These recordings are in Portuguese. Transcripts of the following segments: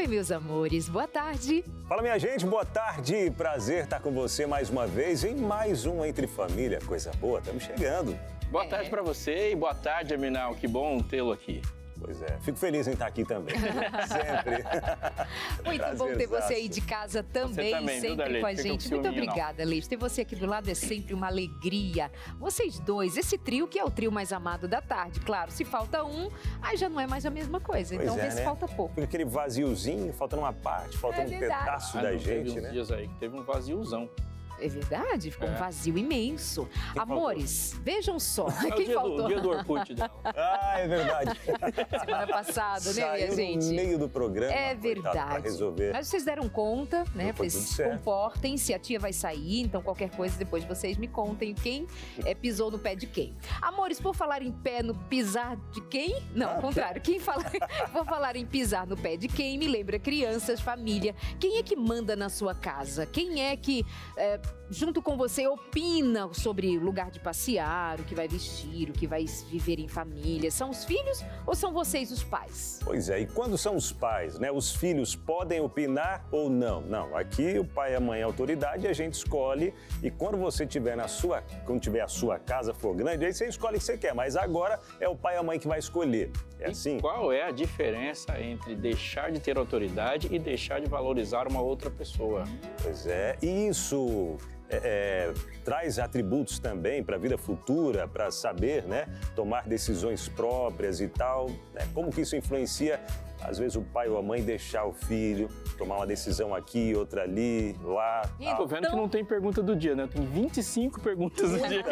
Oi, meus amores, boa tarde. Fala, minha gente, boa tarde. Prazer estar com você mais uma vez em mais um Entre Família. Coisa boa, estamos chegando. Boa tarde para você e boa tarde, Aminal. Que bom tê-lo aqui. Pois é, fico feliz em estar aqui também, sempre. Muito bom ter você aí de casa também, sempre com a gente. Muito obrigada, Leite. Ter você aqui do lado é sempre uma alegria. Vocês dois, esse trio que é o trio mais amado da tarde. Claro, se falta um, aí já não é mais a mesma coisa. Então vê se falta pouco. Fica aquele vaziozinho, faltando uma parte, faltando um pedaço da gente, né? Teve uns dias aí que teve um vaziozão. É verdade, ficou um vazio imenso. Quem Amores, faltou? Vejam só. Quem faltou? O dia do Orkut dela. Ah, é verdade. Semana passada, né, minha gente? No meio do programa. É verdade. Pra resolver. Mas vocês deram conta, né? Foi tudo certo. Comportem-se, a tia vai sair, então qualquer coisa depois vocês me contem quem pisou no pé de quem. Amores, por falar em pé no pisar de quem? Não, ao contrário. Por falar em pisar no pé de quem, me lembra crianças, família. Quem é que manda na sua casa? Quem é que, junto com você, opina sobre o lugar de passear, o que vai vestir, o que vai viver em família? São os filhos ou são vocês os pais? Pois é, e quando são os pais, né? Os filhos podem opinar ou não? Não, aqui o pai e a mãe é autoridade, a gente escolhe. E quando você tiver quando tiver a sua casa for grande, aí você escolhe o que você quer. Mas agora é o pai e a mãe que vai escolher. É assim? Qual é a diferença entre deixar de ter autoridade e deixar de valorizar uma outra pessoa? Pois é, e isso traz atributos também para a vida futura, para saber, né, tomar decisões próprias e tal. Né? Como que isso influencia, às vezes, o pai ou a mãe deixar o filho tomar uma decisão aqui, outra ali, lá. Tô vendo que não tem pergunta do dia, né? Tem 25 perguntas do dia.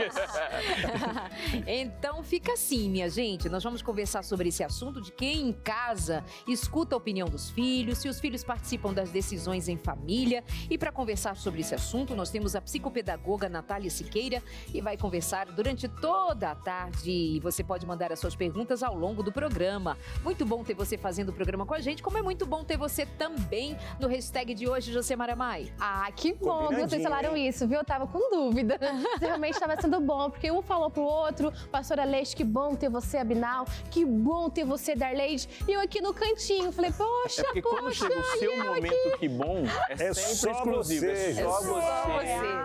Então fica assim, minha gente. Nós vamos conversar sobre esse assunto de quem em casa escuta a opinião dos filhos, se os filhos participam das decisões em família. E para conversar sobre esse assunto, nós temos a psicopedagoga Natália Siqueira e vai conversar durante toda a tarde. E você pode mandar as suas perguntas ao longo do programa. Muito bom ter você fazendo o programa com a gente, como é muito bom ter você também no hashtag de hoje, Josemara Mai. Ah, que bom que vocês falaram isso, viu? Eu tava com dúvida. Realmente estava sendo bom, porque um falou pro outro, pastora Leite, que bom ter você, Abinal, que bom ter você, Darleide, e eu aqui no cantinho, falei, poxa, porque quando chega o seu momento, que bom, é sempre só exclusivo, você, é só você.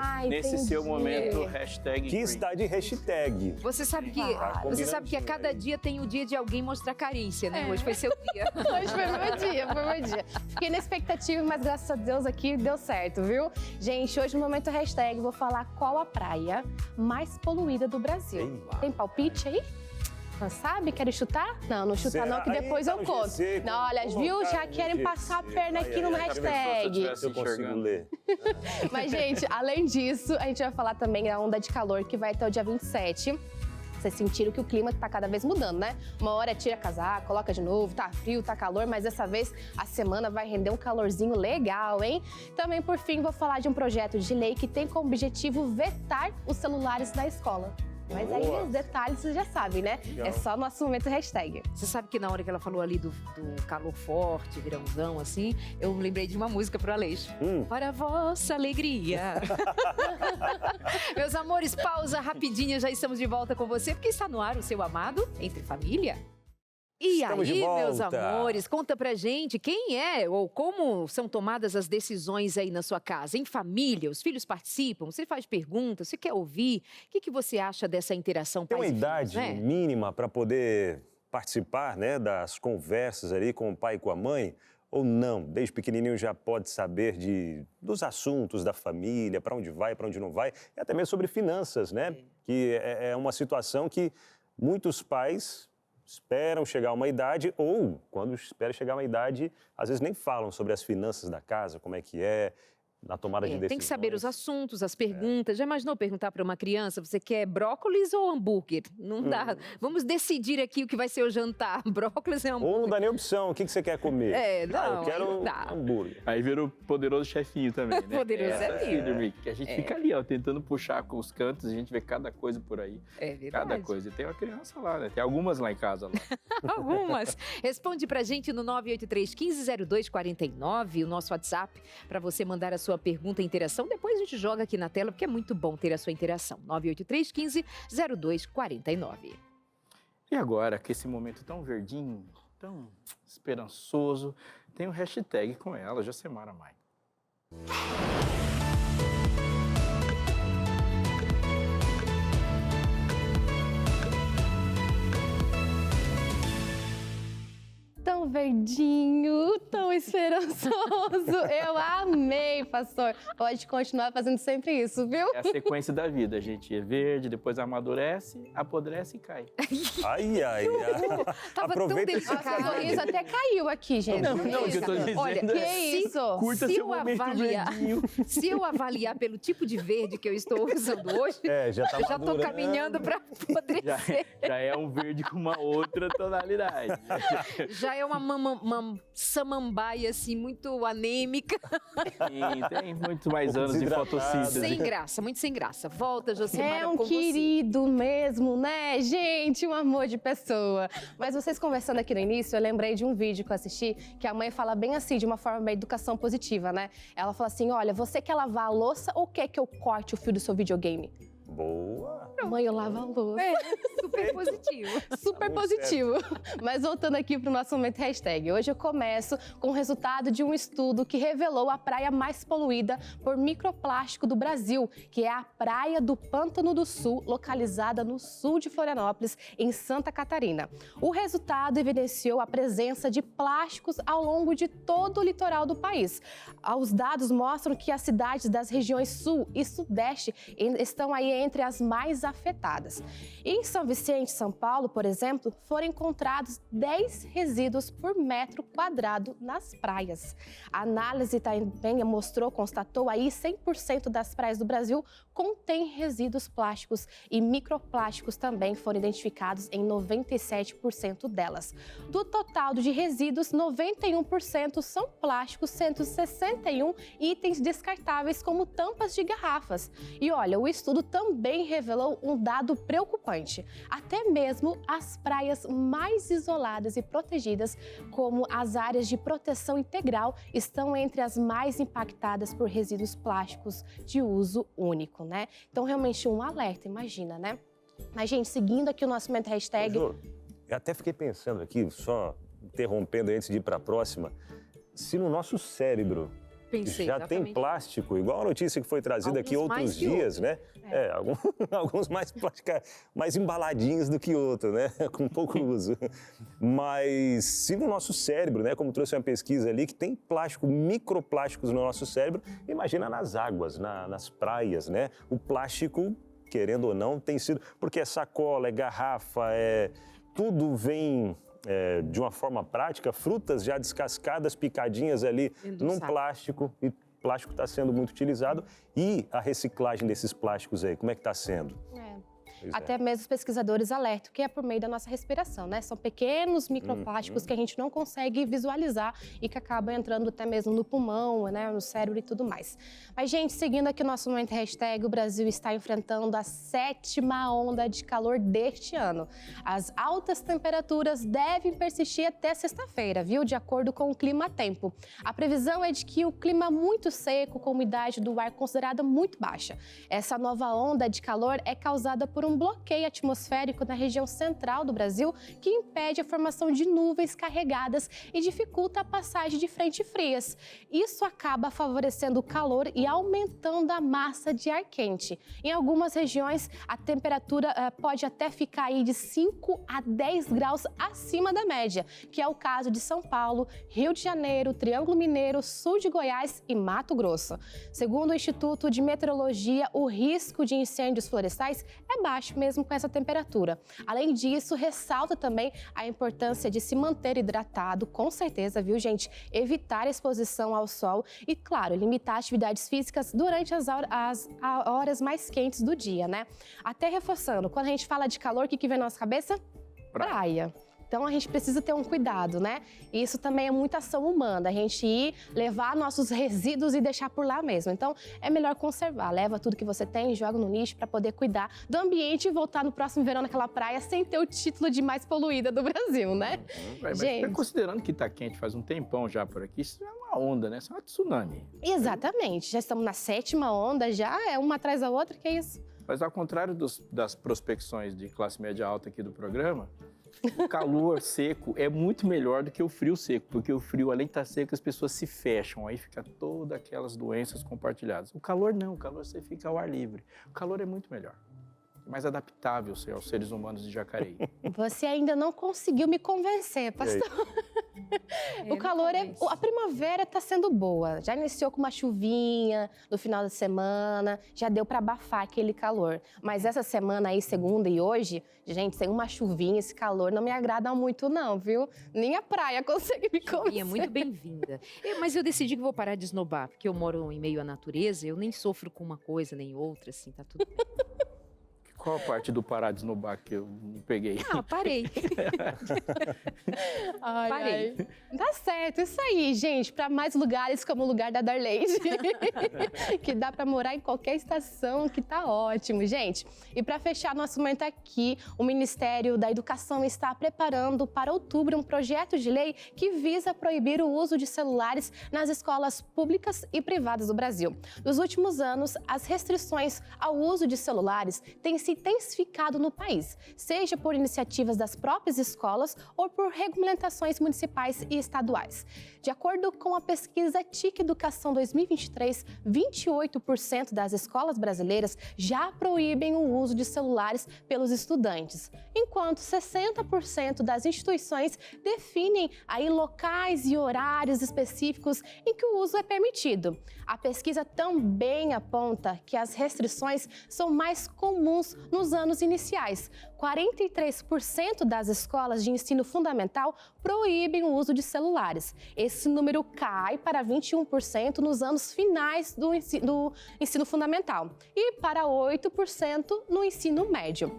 Ah, Nesse seu momento, hashtag que está de hashtag. Você sabe que a cada dia tem o dia de alguém mostrar carência, né? Hoje foi seu dia. Hoje foi meu dia. Fiquei na expectativa, mas graças a Deus aqui deu certo, viu? Gente, hoje no momento hashtag vou falar qual a praia mais poluída do Brasil. Tem palpite aí? Não sabe? Querem chutar? Não chuta não, que depois eu conto. Não, olha, viu? Já querem passar a perna aqui no hashtag. Eu consigo ler. Mas, gente, além disso, a gente vai falar também da onda de calor que vai até o dia 27. Vocês sentiram que o clima tá cada vez mudando, né? Uma hora tira casaco, coloca de novo, tá frio, tá calor, mas dessa vez a semana vai render um calorzinho legal, hein? Também, por fim, vou falar de um projeto de lei que tem como objetivo vetar os celulares da escola. Mas aí os detalhes vocês já sabem, né? Legal. É só nosso momento hashtag. Você sabe que na hora que ela falou ali do calor forte, verãozão, assim, eu lembrei de uma música pro Aleixo. Para a vossa alegria. Meus amores, pausa rapidinho, já estamos de volta com você, porque está no ar o seu amado Entre Família. E Estamos aí, de volta. meus amores, conta pra gente quem é ou como são tomadas as decisões aí na sua casa, em família, os filhos participam, você faz perguntas, você quer ouvir, o que você acha dessa interação Tem uma pais e idade filhos, né? mínima para poder participar, né, das conversas ali com o pai e com a mãe? Ou não? Desde pequenininho já pode saber dos assuntos da família, para onde vai, para onde não vai, e até mesmo sobre finanças, né? Que é uma situação que muitos pais esperam chegar a uma idade, ou quando esperam chegar a uma idade, às vezes nem falam sobre as finanças da casa, como é que é, na tomada de decisões. Tem que saber os assuntos, as perguntas. Já imaginou perguntar para uma criança, você quer brócolis ou hambúrguer? Não dá. Vamos decidir aqui o que vai ser o jantar, brócolis ou hambúrguer. Ou não dá nem opção, o que você quer comer? Não, eu quero dá. hambúrguer. Aí vira o poderoso chefinho também, né? Poderoso chefinho. Que a gente fica ali, ó, tentando puxar com os cantos, a gente vê cada coisa por aí. É verdade. Cada coisa. E tem uma criança lá, né? Tem algumas lá em casa. Lá. Algumas. Responde pra gente no 983-150249, o nosso WhatsApp, para você mandar a sua pergunta e interação. Depois a gente joga aqui na tela, porque é muito bom ter a sua interação. 983-150249. E agora, que esse momento tão verdinho, tão esperançoso, Tem um hashtag com ela, Jacemara Mai. Tão verdinho, tão esperançoso. Eu amei, pastor. Pode continuar fazendo sempre isso, viu? É a sequência da vida. A gente é verde, depois amadurece, apodrece e cai. Ai, ai, ai. Tava Aproveita tão esse Nossa, o dedicado. sorriso até caiu aqui, gente. Não, o que eu tô dizendo Olha, Que isso? Curta Se seu eu momento avaliar- verdinho. Se eu avaliar pelo tipo de verde que eu estou usando hoje, Já tá já tô madurando. caminhando para apodrecer. Já é um verde com uma outra tonalidade. Já é uma samambaia, assim, muito anêmica. Sim, tem muito mais pouco anos de desidratado. fotossíntese. Sem graça, muito sem graça. Volta, Jacemara, É um com você. querido mesmo, né, gente? Um amor de pessoa. Mas vocês conversando aqui no início, eu lembrei de um vídeo que eu assisti, que a mãe fala bem assim, de uma forma bem educação positiva, né? Ela fala assim, olha, você quer lavar a louça ou quer que eu corte o fio do seu videogame? Boa. Mãe, eu lavo a louça. É, super positivo. Super Muito positivo. Mas voltando aqui para o nosso momento hashtag. Hoje eu começo com o resultado de um estudo que revelou a praia mais poluída por microplástico do Brasil, que é a Praia do Pântano do Sul, localizada no sul de Florianópolis, em Santa Catarina. O resultado evidenciou a presença de plásticos ao longo de todo o litoral do país. Os dados mostram que as cidades das regiões sul e sudeste estão aí entre as mais afetadas. Em São Vicente, São Paulo, por exemplo, foram encontrados 10 resíduos por metro quadrado nas praias. A análise também constatou aí 100% das praias do Brasil contém resíduos plásticos e microplásticos também foram identificados em 97% delas. Do total de resíduos, 91% são plásticos, sendo 61 itens descartáveis como tampas de garrafas. E olha, o estudo também revelou um dado preocupante. Até mesmo as praias mais isoladas e protegidas, como as áreas de proteção integral, estão entre as mais impactadas por resíduos plásticos de uso único, né? Então, realmente, um alerta, imagina, né? Mas, gente, seguindo aqui o nosso momento hashtag... Jô, eu até fiquei pensando aqui, só interrompendo antes de ir para a próxima, se no nosso cérebro Pensei, já tem exatamente. plástico, igual a notícia que foi trazida aqui Alguns mais outros que dias, né? Alguns mais embaladinhos do que outros, né? Com pouco uso. Mas se no nosso cérebro, né? Como trouxe uma pesquisa ali, que tem plástico, microplásticos no nosso cérebro, imagina nas águas, nas praias, né? O plástico, querendo ou não, tem sido... Porque é sacola, é garrafa, tudo vem... de uma forma prática, frutas já descascadas, picadinhas ali num plástico, e plástico está sendo muito utilizado. E a reciclagem desses plásticos aí, como é que está sendo? Até mesmo os pesquisadores alertam que é por meio da nossa respiração, né? São pequenos microplásticos que a gente não consegue visualizar e que acabam entrando até mesmo no pulmão, né? No cérebro e tudo mais. Mas, gente, seguindo aqui o nosso momento hashtag, o Brasil está enfrentando a 7ª onda de calor deste ano. As altas temperaturas devem persistir até sexta-feira, viu? De acordo com o Climatempo. A previsão é de que o clima muito seco, com umidade do ar considerada muito baixa. Essa nova onda de calor é causada por um bloqueio atmosférico na região central do Brasil que impede a formação de nuvens carregadas e dificulta a passagem de frentes frias. Isso acaba favorecendo o calor e aumentando a massa de ar quente. Em algumas regiões, a temperatura pode até ficar aí de 5 a 10 graus acima da média, que é o caso de São Paulo, Rio de Janeiro, Triângulo Mineiro, sul de Goiás e Mato Grosso. Segundo o Instituto de Meteorologia, o risco de incêndios florestais é baixo mesmo com essa temperatura. Além disso, ressalta também a importância de se manter hidratado, com certeza, viu, gente? Evitar a exposição ao sol e, claro, limitar atividades físicas durante as horas mais quentes do dia, né? Até reforçando, quando a gente fala de calor, o que vem na nossa cabeça? Praia. Então, a gente precisa ter um cuidado, né? Isso também é muita ação humana, a gente ir, levar nossos resíduos e deixar por lá mesmo. Então, é melhor conservar. Leva tudo que você tem, joga no lixo para poder cuidar do ambiente e voltar no próximo verão naquela praia sem ter o título de mais poluída do Brasil, né? Mas Gente. considerando que tá quente faz um tempão já por aqui, isso não é uma onda, né? Isso é uma tsunami. Exatamente. Já estamos na 7ª onda, já é uma atrás da outra, que é isso? Mas ao contrário das prospecções de classe média alta aqui do programa, O calor seco é muito melhor do que o frio seco, porque o frio, além de estar seco, as pessoas se fecham, aí fica todas aquelas doenças compartilhadas. O calor não, o calor você fica ao ar livre. O calor é muito melhor, mais adaptável aos seres humanos de Jacareí. Você ainda não conseguiu me convencer, pastor. O calor a primavera está sendo boa. Já iniciou com uma chuvinha no final da semana, já deu para abafar aquele calor. Mas essa semana aí, segunda e hoje, gente, sem uma chuvinha, esse calor não me agrada muito não, viu? Nem a praia consegue me convencer. É muito bem-vinda. Mas eu decidi que vou parar de esnobar, porque eu moro em meio à natureza, eu nem sofro com uma coisa nem outra, assim, tá tudo bem. Qual a parte do parar de esnobar que eu não peguei? Ah, parei. Parei. Tá certo, isso aí, gente. Para mais lugares como o lugar da Darleide. Que dá para morar em qualquer estação, que tá ótimo, gente. E para fechar nosso momento aqui, o Ministério da Educação está preparando para outubro um projeto de lei que visa proibir o uso de celulares nas escolas públicas e privadas do Brasil. Nos últimos anos, as restrições ao uso de celulares têm se intensificado no país, seja por iniciativas das próprias escolas ou por regulamentações municipais e estaduais. De acordo com a pesquisa TIC Educação 2023, 28% das escolas brasileiras já proíbem o uso de celulares pelos estudantes, enquanto 60% das instituições definem aí locais e horários específicos em que o uso é permitido. A pesquisa também aponta que as restrições são mais comuns nos anos iniciais. 43% das escolas de ensino fundamental proíbem o uso de celulares. Esse número cai para 21% nos anos finais do ensino fundamental e para 8% no ensino médio.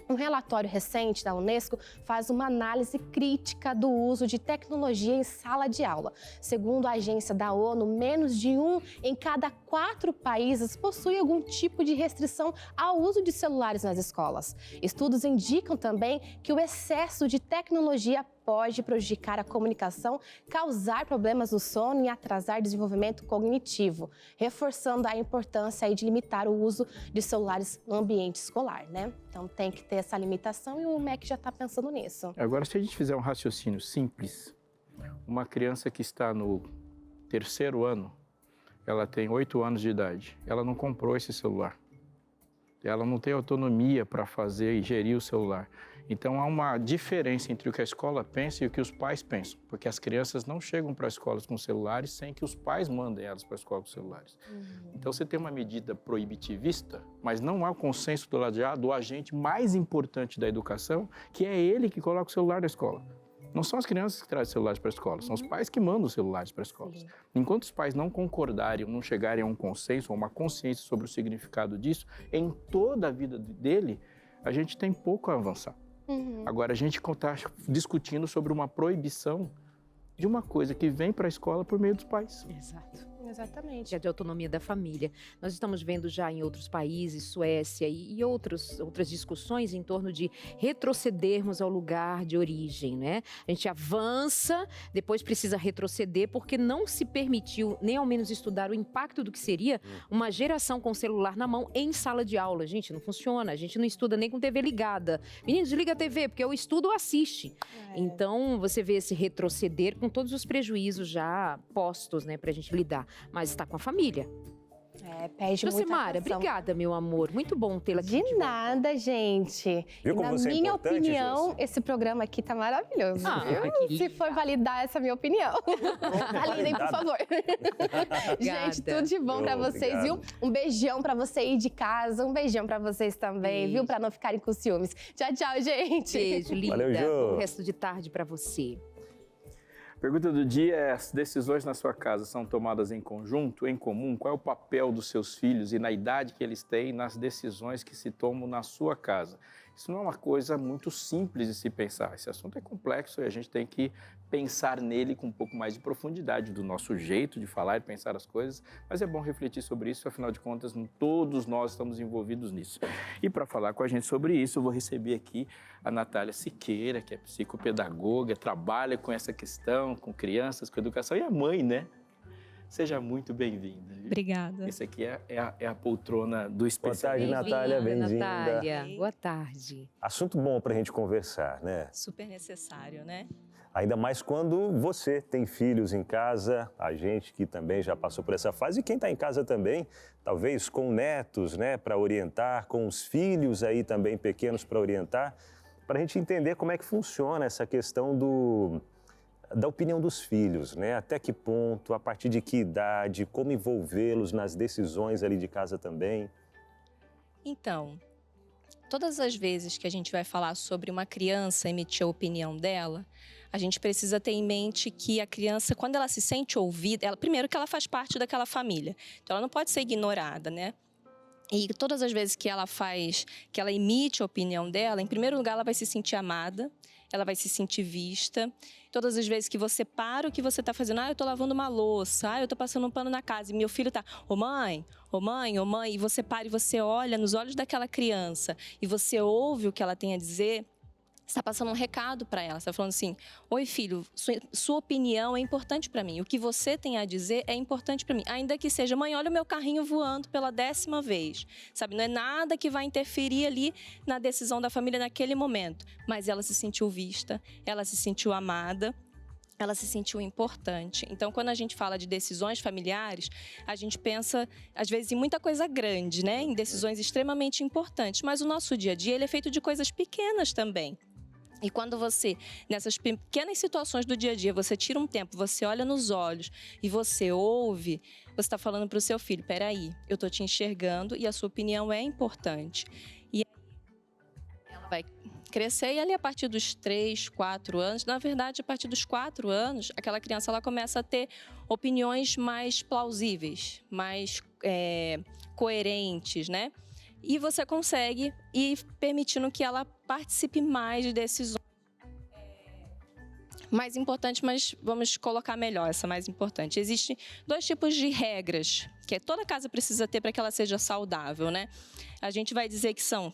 Um relatório recente da Unesco faz uma análise crítica do uso de tecnologia em sala de aula. Segundo a agência da ONU, menos de 1 em cada 4 países possui algum tipo de restrição ao uso de celulares nas escolas. Estudos indicam também que o excesso de tecnologia pode prejudicar a comunicação, causar problemas no sono e atrasar desenvolvimento cognitivo, reforçando a importância aí de limitar o uso de celulares no ambiente escolar, né? Então tem que ter essa limitação e o MEC já está pensando nisso. Agora, se a gente fizer um raciocínio simples, uma criança que está no 3º ano, ela tem 8 anos de idade, ela não comprou esse celular. Ela não tem autonomia para fazer e gerir o celular. Então, há uma diferença entre o que a escola pensa e o que os pais pensam, porque as crianças não chegam para as escolas com celulares sem que os pais mandem elas para a escola com celulares. Então, você tem uma medida proibitivista, mas não há o consenso do agente mais importante da educação, que é ele que coloca o celular na escola. Não são as crianças que trazem celulares para a escola, são os pais que mandam os celulares para a escola. Enquanto os pais não concordarem, não chegarem a um consenso, a uma consciência sobre o significado disso, em toda a vida dele, a gente tem pouco a avançar. Agora, a gente está discutindo sobre uma proibição de uma coisa que vem para a escola por meio dos pais. Exato. Exatamente. É de autonomia da família. Nós estamos vendo já em outros países, Suécia e outras discussões em torno de retrocedermos ao lugar de origem, né? A gente avança, depois precisa retroceder porque não se permitiu nem ao menos estudar o impacto do que seria uma geração com o celular na mão em sala de aula. Gente, não funciona. A gente não estuda nem com TV ligada. Menino, desliga a TV, porque eu estudo ou assiste. Então, você vê esse retroceder com todos os prejuízos já postos, né, pra gente lidar. Mas está com a família. Pede muita Josemara, atenção. obrigada, meu amor. Muito bom tê-la aqui. De nada, gente. Viu como Na você é minha importante, opinião, Josi? esse programa aqui tá maravilhoso, que viu? Se for validar essa minha opinião. Validem, por favor. Gente, tudo de bom pra vocês, viu? Um beijão pra você aí de casa, um beijão pra vocês também, viu? Pra não ficarem com ciúmes. Tchau, tchau, gente. Beijo, linda. Valeu, Jô. Bom resto de tarde pra você. Pergunta do dia é: as decisões na sua casa são tomadas em conjunto, em comum? Qual é o papel dos seus filhos e na idade que eles têm nas decisões que se tomam na sua casa? Isso não é uma coisa muito simples de se pensar. Esse assunto é complexo e a gente tem que pensar nele com um pouco mais de profundidade, do nosso jeito de falar e pensar as coisas, mas é bom refletir sobre isso, afinal de contas, todos nós estamos envolvidos nisso. E para falar com a gente sobre isso, eu vou receber aqui a Natália Siqueira, que é psicopedagoga, trabalha com essa questão, com crianças, com educação, e a mãe, né? Seja muito bem-vinda. viu? Obrigada. Esse aqui é a poltrona do Boa especial. tarde, Natália. Bem-vinda. Natália. Boa tarde. Assunto bom para a gente conversar, né? Super necessário, né? Ainda mais quando você tem filhos em casa, a gente que também já passou por essa fase, e quem está em casa também, talvez com netos, né, para orientar, com os filhos aí também pequenos para orientar, para a gente entender como é que funciona essa questão da opinião dos filhos, né? Até que ponto, a partir de que idade, como envolvê-los nas decisões ali de casa também. Então, todas as vezes que a gente vai falar sobre uma criança emitir a opinião dela, a gente precisa ter em mente que a criança, quando ela se sente ouvida, primeiro que ela faz parte daquela família, então ela não pode ser ignorada, né? E todas as vezes que ela emite a opinião dela, em primeiro lugar ela vai se sentir amada, ela vai se sentir vista. Todas as vezes que você para o que você está fazendo, eu estou lavando uma louça, eu estou passando um pano na casa e meu filho está, ô mãe, e você para e você olha nos olhos daquela criança e você ouve o que ela tem a dizer, você está passando um recado para ela, você está falando assim, oi filho, sua opinião é importante para mim, o que você tem a dizer é importante para mim, ainda que seja, mãe, olha o meu carrinho voando pela 10ª vez, sabe, não é nada que vai interferir ali na decisão da família naquele momento, mas ela se sentiu vista, ela se sentiu amada, ela se sentiu importante. Então, quando a gente fala de decisões familiares, a gente pensa, às vezes, em muita coisa grande, né? Em decisões extremamente importantes, mas o nosso dia a dia ele é feito de coisas pequenas também. E quando você, nessas pequenas situações do dia a dia, você tira um tempo, você olha nos olhos e você ouve, você está falando para o seu filho, peraí, eu estou te enxergando e a sua opinião é importante. E ela vai crescer e ali a partir dos 3, 4 anos, na verdade, a partir dos 4 anos, aquela criança ela começa a ter opiniões mais plausíveis, mais coerentes, né? E você consegue ir permitindo que ela participe mais de decisões mais importantes, mas vamos colocar melhor essa mais importante. Existem 2 tipos de regras que toda casa precisa ter para que ela seja saudável, né? A gente vai dizer que são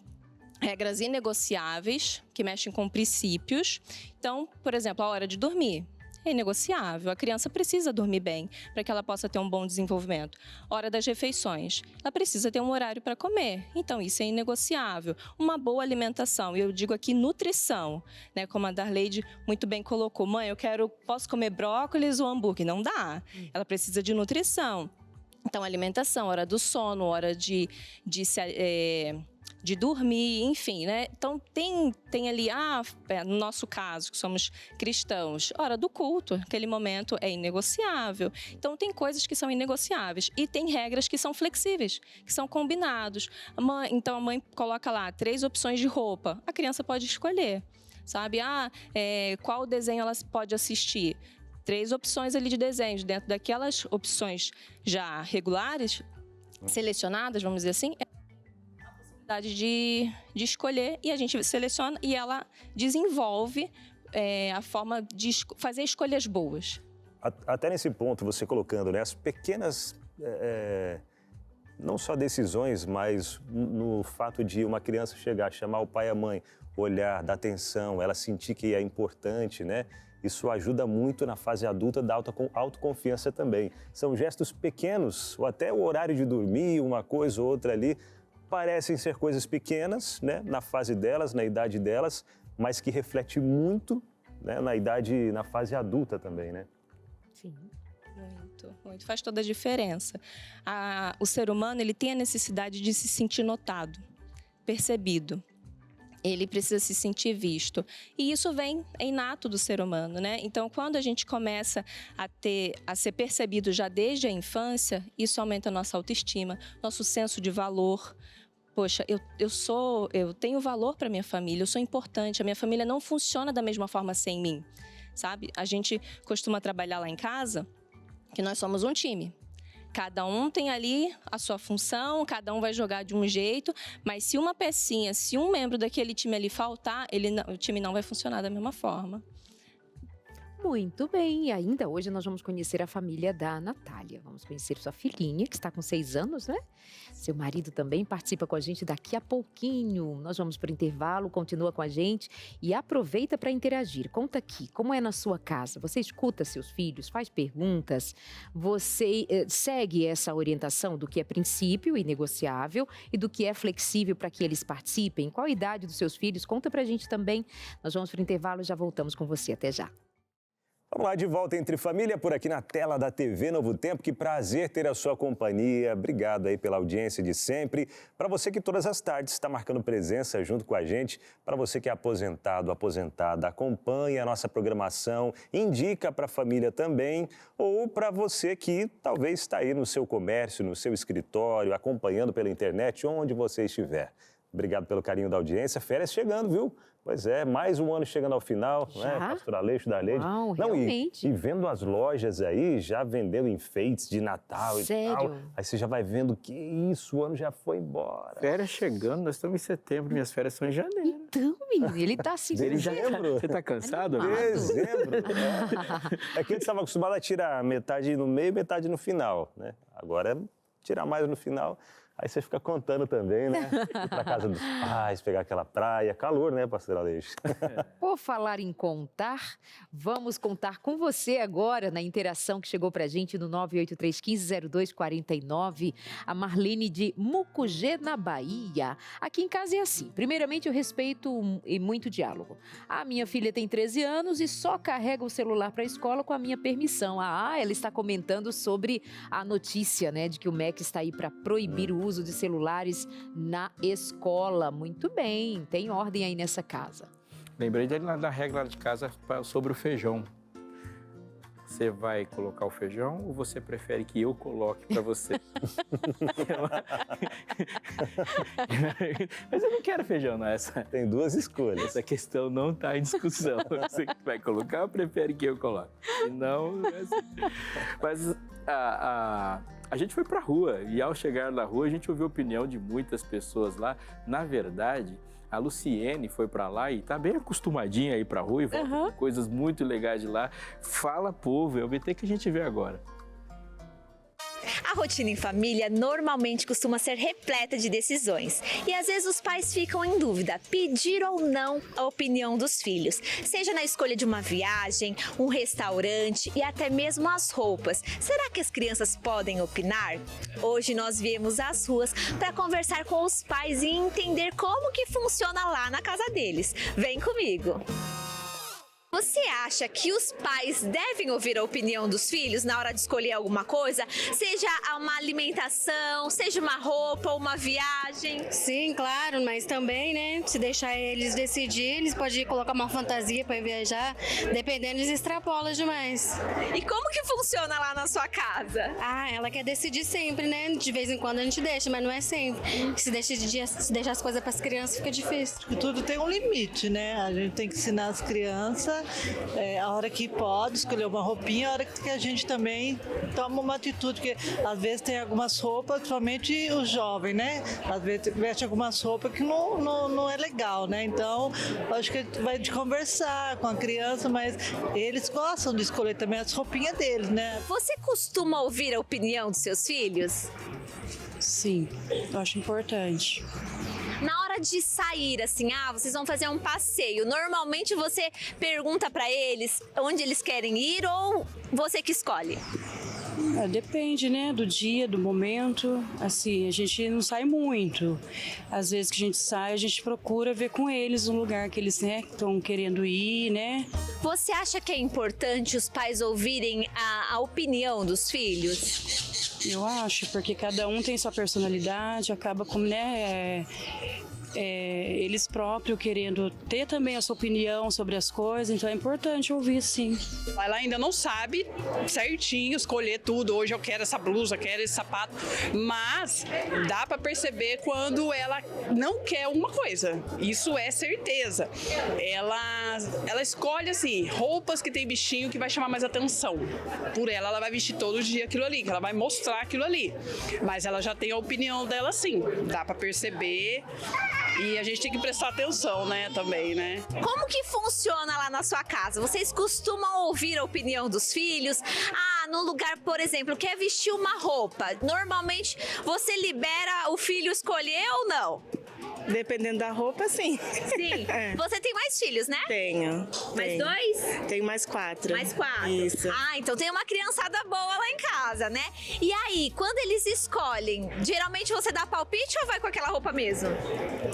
regras inegociáveis, que mexem com princípios. Então, por exemplo, a hora de dormir. É inegociável, a criança precisa dormir bem para que ela possa ter um bom desenvolvimento. Hora das refeições, ela precisa ter um horário para comer, então isso é inegociável. Uma boa alimentação, e eu digo aqui nutrição, né? Como a Darleide muito bem colocou, mãe, posso comer brócolis ou hambúrguer? Não dá, ela precisa de nutrição. Então, alimentação, hora do sono, hora de dormir, enfim, né? Então, tem ali, no nosso caso, que somos cristãos, hora do culto, aquele momento é inegociável. Então, tem coisas que são inegociáveis e tem regras que são flexíveis, que são combinados. Então, a mãe coloca lá 3 opções de roupa, a criança pode escolher, sabe? Qual desenho ela pode assistir? 3 opções ali de desenhos, dentro daquelas opções já regulares, selecionadas, vamos dizer assim, a possibilidade de escolher e a gente seleciona e ela desenvolve a forma de fazer escolhas boas. Até nesse ponto, você colocando, né, as pequenas, não só decisões, mas no fato de uma criança chegar, chamar o pai e a mãe, olhar, dar atenção, ela sentir que é importante, né? Isso ajuda muito na fase adulta da autoconfiança também. São gestos pequenos, ou até o horário de dormir, uma coisa ou outra ali, parecem ser coisas pequenas, né, na fase delas, na idade delas, mas que reflete muito, né, na fase adulta também, né? Sim. Muito. Faz toda a diferença. O ser humano, ele tem a necessidade de se sentir notado, percebido. Ele precisa se sentir visto. E isso é inato do ser humano, né? Então, quando a gente começa a ser percebido já desde a infância, isso aumenta a nossa autoestima, nosso senso de valor. Poxa, eu tenho valor para minha família, eu sou importante, a minha família não funciona da mesma forma sem mim, sabe? A gente costuma trabalhar lá em casa, que nós somos um time. Cada um tem ali a sua função, cada um vai jogar de um jeito, mas se uma pecinha, se um membro daquele time ali faltar, o time não vai funcionar da mesma forma. Muito bem, e ainda hoje nós vamos conhecer a família da Natália. Vamos conhecer sua filhinha, que está com 6 anos, né? Seu marido também participa com a gente daqui a pouquinho. Nós vamos para o intervalo, continua com a gente e aproveita para interagir. Conta aqui, como é na sua casa? Você escuta seus filhos, faz perguntas? Você segue essa orientação do que é princípio e negociável e do que é flexível para que eles participem? Qual a idade dos seus filhos? Conta para a gente também. Nós vamos para o intervalo e já voltamos com você. Até já. Vamos lá, de volta entre família, por aqui na tela da TV Novo Tempo. Que prazer ter a sua companhia. Obrigado aí pela audiência de sempre. Para você que todas as tardes está marcando presença junto com a gente. Para você que é aposentado, aposentada, acompanha a nossa programação, indica para a família também. Ou para você que talvez está aí no seu comércio, no seu escritório, acompanhando pela internet, onde você estiver. Obrigado pelo carinho da audiência. Férias chegando, viu? Pois é, mais um ano chegando ao final, né? Pastor Aleixo da Leide. Uau, realmente. E vendo as lojas aí, já vendendo enfeites de Natal Sério? E tal. Aí você já vai vendo que isso, o ano já foi embora. Férias chegando, nós estamos em setembro, minhas férias são em janeiro. Então, menino, ele tá assim... Dezembro. Você tá cansado? Animado. Dezembro. É que ele estava acostumado a tirar metade no meio e metade no final, né? Agora é tirar mais no final. Aí você fica contando também, né? Ir pra casa dos pais, pegar aquela praia. Calor, né, pastor Aleixo? Por falar em contar, vamos contar com você agora na interação que chegou pra gente no 983150249. A Marlene de Mucugê, na Bahia. Aqui em casa é assim. Primeiramente, eu respeito e muito diálogo. A minha filha tem 13 anos e só carrega o celular para a escola com a minha permissão. Ela está comentando sobre a notícia, né, de que o MEC está aí para proibir o uso de celulares na escola. Muito bem, tem ordem aí nessa casa. Lembrei da regra de casa sobre o feijão. Você vai colocar o feijão ou você prefere que eu coloque para você? Mas eu não quero feijão, não. Tem duas escolhas. Essa questão não está em discussão. Você vai colocar ou prefere que eu coloque? Não, mas a gente foi para a rua e ao chegar na rua a gente ouviu a opinião de muitas pessoas lá. Na verdade, a Luciene foi para lá e tá bem acostumadinha a ir para a rua e volta com coisas muito legais de lá. Fala, povo, é o BT que a gente vê agora. A rotina em família normalmente costuma ser repleta de decisões. E às vezes os pais ficam em dúvida, pedir ou não a opinião dos filhos. Seja na escolha de uma viagem, um restaurante e até mesmo as roupas. Será que as crianças podem opinar? Hoje nós viemos às ruas para conversar com os pais e entender como que funciona lá na casa deles. Vem comigo! Você acha que os pais devem ouvir a opinião dos filhos na hora de escolher alguma coisa? Seja uma alimentação, seja uma roupa ou uma viagem? Sim, claro, mas também, né, se deixar eles decidir, eles podem colocar uma fantasia para viajar, dependendo, eles extrapolam demais. E como que funciona lá na sua casa? Ela quer decidir sempre, né? De vez em quando a gente deixa, mas não é sempre. Se deixar as coisas para as crianças fica difícil. Tudo tem um limite, né? A gente tem que ensinar as crianças a hora que pode escolher uma roupinha, a hora que a gente também toma uma atitude, porque às vezes tem algumas roupas, principalmente os jovens, né? Às vezes veste algumas roupas que não é legal, né? Então, acho que a gente vai de conversar com a criança, mas eles gostam de escolher também as roupinhas deles, né? Você costuma ouvir a opinião dos seus filhos? Sim, eu acho importante. Na hora de sair, assim, vocês vão fazer um passeio. Normalmente você pergunta pra eles onde eles querem ir ou você que escolhe? Depende, né, do dia, do momento. Assim, a gente não sai muito. Às vezes que a gente sai, a gente procura ver com eles um lugar que eles, né, estão querendo ir, né? Você acha que é importante os pais ouvirem a opinião dos filhos? Eu acho, porque cada um tem sua personalidade, acaba como, né, eles próprios querendo ter também a sua opinião sobre as coisas, então é importante ouvir, sim. Ela ainda não sabe certinho escolher tudo, hoje eu quero essa blusa, quero esse sapato, mas dá para perceber quando ela não quer uma coisa, isso é certeza. Ela escolhe assim, roupas que tem bichinho que vai chamar mais atenção. Por ela vai vestir todo dia aquilo ali, que ela vai mostrar aquilo ali, mas ela já tem a opinião dela sim, dá para perceber. E a gente tem que prestar atenção, né, também, né? Como que funciona lá na sua casa? Vocês costumam ouvir a opinião dos filhos? No lugar, por exemplo, quer vestir uma roupa. Normalmente, você libera o filho escolher ou não? Dependendo da roupa, sim. Sim. Você tem mais filhos, né? Tenho. Mais 2? Tenho mais 4. Mais 4. Isso. Então tem uma criançada boa lá em casa, né? E aí, quando eles escolhem, geralmente você dá palpite ou vai com aquela roupa mesmo?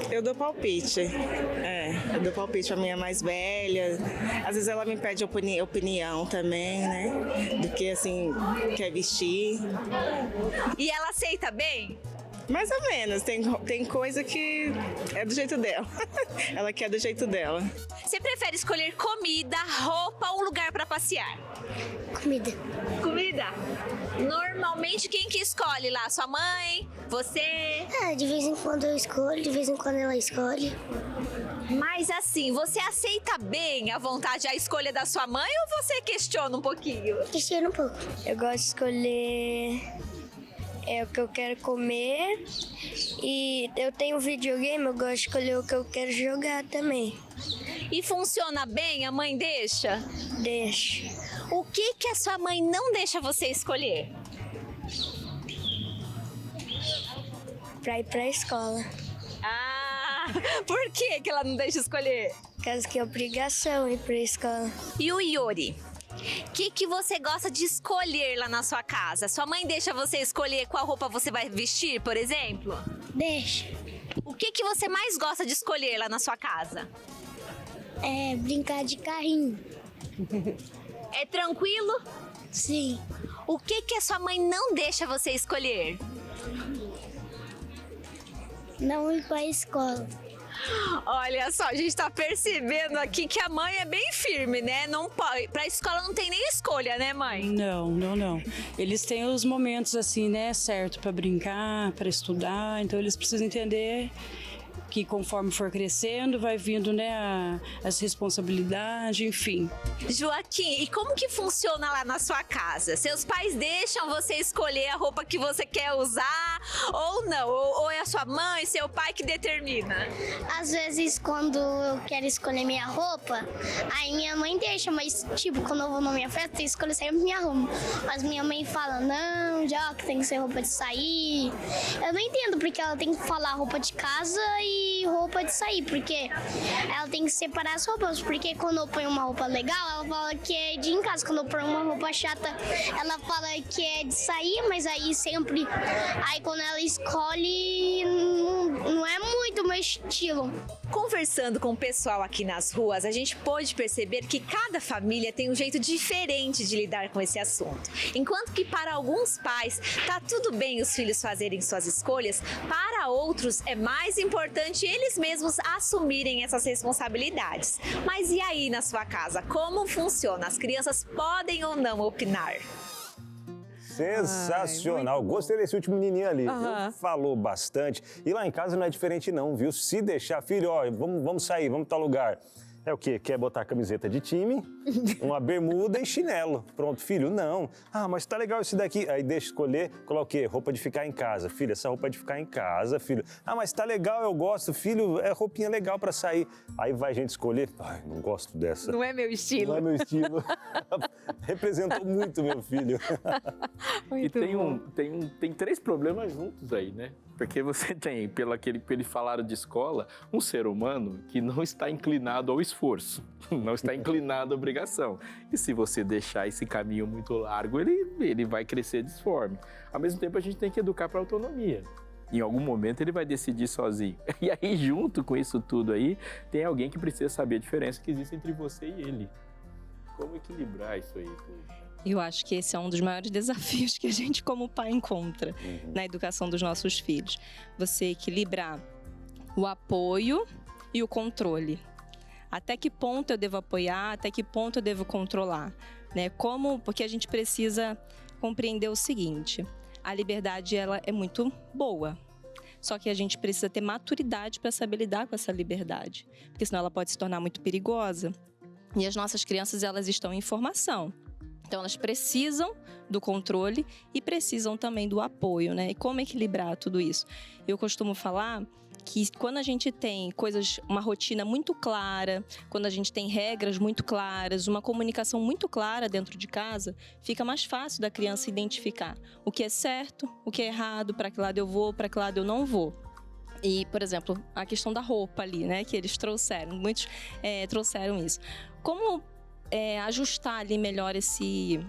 Eu dou palpite. Eu dou palpite pra minha mais velha. Às vezes ela me pede opinião também, né? Do que, assim, quer vestir. E ela aceita bem? Mais ou menos. Tem coisa que é do jeito dela. Ela quer do jeito dela. Você prefere escolher comida, roupa ou lugar pra passear? Comida. Comida? Normalmente quem que escolhe lá? Sua mãe? Você? De vez em quando eu escolho, de vez em quando ela escolhe. Mas assim, você aceita bem à vontade a escolha da sua mãe ou você questiona um pouquinho? Questiono um pouco. Eu gosto de escolher o que eu quero comer e eu tenho videogame, eu gosto de escolher o que eu quero jogar também. E funciona bem? A mãe deixa? Deixa. O que a sua mãe não deixa você escolher? Pra ir pra escola. Por que ela não deixa escolher? Por causa que é obrigação ir pra escola. E o Yuri? O que você gosta de escolher lá na sua casa? Sua mãe deixa você escolher qual roupa você vai vestir, por exemplo? Deixa. O que você mais gosta de escolher lá na sua casa? Brincar de carrinho. É tranquilo? Sim. O que a sua mãe não deixa você escolher? Não ir pra escola. Olha só, a gente tá percebendo aqui que a mãe é bem firme, né? Não pode, pra escola não tem nem escolha, né, mãe? Não. Eles têm os momentos assim, né, certo, para brincar, para estudar, então eles precisam entender que conforme for crescendo, vai vindo, né, as responsabilidades, enfim. Joaquim, e como que funciona lá na sua casa? Seus pais deixam você escolher a roupa que você quer usar ou não? Ou é a sua mãe, seu pai que determina? Às vezes, quando eu quero escolher minha roupa, aí minha mãe deixa, mas tipo, quando eu vou na minha festa, eu escolho sempre minha roupa. Mas minha mãe fala, não, já que tem que ser roupa de sair. Eu não entendo porque ela tem que falar roupa de casa e roupa de sair, porque ela tem que separar as roupas, porque quando eu ponho uma roupa legal, ela fala que é de ir em casa, quando eu ponho uma roupa chata, ela fala que é de sair, mas aí sempre, aí quando ela escolhe, não é muito meu estilo. Conversando com o pessoal aqui nas ruas, a gente pôde perceber que cada família tem um jeito diferente de lidar com esse assunto. Enquanto que para alguns pais tá tudo bem os filhos fazerem suas escolhas, para outros é mais importante eles mesmos assumirem essas responsabilidades. Mas e aí na sua casa, como funciona? As crianças podem ou não opinar? Sensacional. Gostei desse último menininho ali. Viu? Falou bastante. E lá em casa não é diferente não, viu? Se deixar, filho, ó, vamos sair, vamos para tal lugar. É o quê? Quer botar a camiseta de time, uma bermuda e chinelo. Pronto, filho, não. Mas tá legal esse daqui. Aí deixa escolher, coloca o quê? Roupa de ficar em casa. Filho, essa roupa é de ficar em casa, filho. Mas tá legal, eu gosto. Filho, é roupinha legal pra sair. Aí vai a gente escolher. Não gosto dessa. Não é meu estilo. Não é meu estilo. Representou muito meu filho. Muito e tem 3 problemas juntos aí, né? Porque você tem, pelo eles falaram de escola, um ser humano que não está inclinado ao esforço, não está inclinado à obrigação. E se você deixar esse caminho muito largo, ele vai crescer disforme. Ao mesmo tempo, a gente tem que educar para a autonomia. Em algum momento, ele vai decidir sozinho. E aí, junto com isso tudo aí, tem alguém que precisa saber a diferença que existe entre você e ele. Como equilibrar isso aí, poxa? Eu acho que esse é um dos maiores desafios que a gente, como pai, encontra na educação dos nossos filhos. Você equilibrar o apoio e o controle. Até que ponto eu devo apoiar, até que ponto eu devo controlar, né? Porque a gente precisa compreender o seguinte: a liberdade, ela é muito boa. Só que a gente precisa ter maturidade para saber lidar com essa liberdade, porque senão ela pode se tornar muito perigosa. E as nossas crianças, elas estão em formação. Então, elas precisam do controle e precisam também do apoio, né? E como equilibrar tudo isso? Eu costumo falar que quando a gente tem uma rotina muito clara, quando a gente tem regras muito claras, uma comunicação muito clara dentro de casa, fica mais fácil da criança identificar o que é certo, o que é errado, para que lado eu vou, para que lado eu não vou. E, por exemplo, a questão da roupa ali, né? Que eles trouxeram, muitos trouxeram isso. Como ajustar ali melhor esse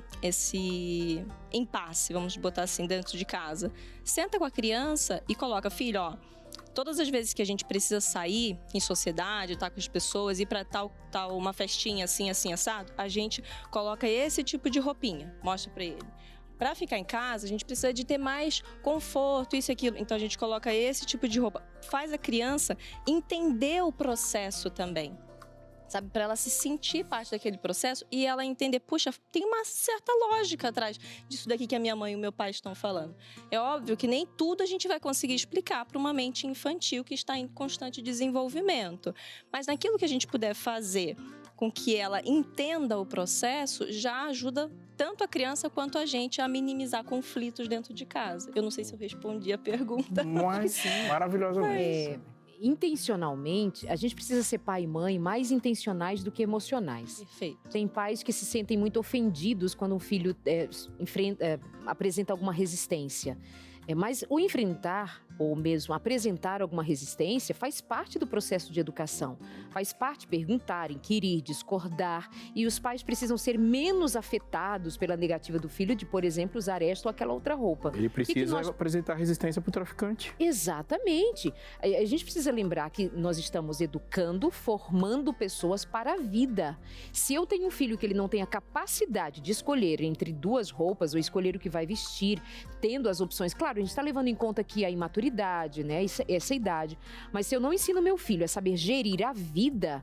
impasse, vamos botar assim, dentro de casa? Senta com a criança e coloca, filho, ó, todas as vezes que a gente precisa sair em sociedade, estar com as pessoas, ir para tal uma festinha assim, assim, assado, a gente coloca esse tipo de roupinha, mostra para ele. Para ficar em casa, a gente precisa de ter mais conforto, isso e aquilo. Então, a gente coloca esse tipo de roupa. Faz a criança entender o processo também. Sabe, para ela se sentir parte daquele processo e ela entender, puxa, tem uma certa lógica atrás disso daqui que a minha mãe e o meu pai estão falando. É óbvio que nem tudo a gente vai conseguir explicar para uma mente infantil que está em constante desenvolvimento. Mas naquilo que a gente puder fazer com que ela entenda o processo, já ajuda tanto a criança quanto a gente a minimizar conflitos dentro de casa. Eu não sei se eu respondi a pergunta. Mas, maravilhosamente. Intencionalmente, a gente precisa ser pai e mãe mais intencionais do que emocionais. Perfeito. Tem pais que se sentem muito ofendidos quando um filho apresenta alguma resistência. Mas o enfrentar ou mesmo apresentar alguma resistência faz parte do processo de educação. Faz parte perguntar, inquirir, discordar. E os pais precisam ser menos afetados pela negativa do filho de, por exemplo, usar esta ou aquela outra roupa. Ele precisa apresentar resistência para o traficante. Exatamente. A gente precisa lembrar que nós estamos educando, formando pessoas para a vida. Se eu tenho um filho que ele não tem a capacidade de escolher entre duas roupas ou escolher o que vai vestir, tendo as opções, claro, a gente está levando em conta aqui a imaturidade, né? Essa idade. Mas se eu não ensino meu filho a saber gerir a vida,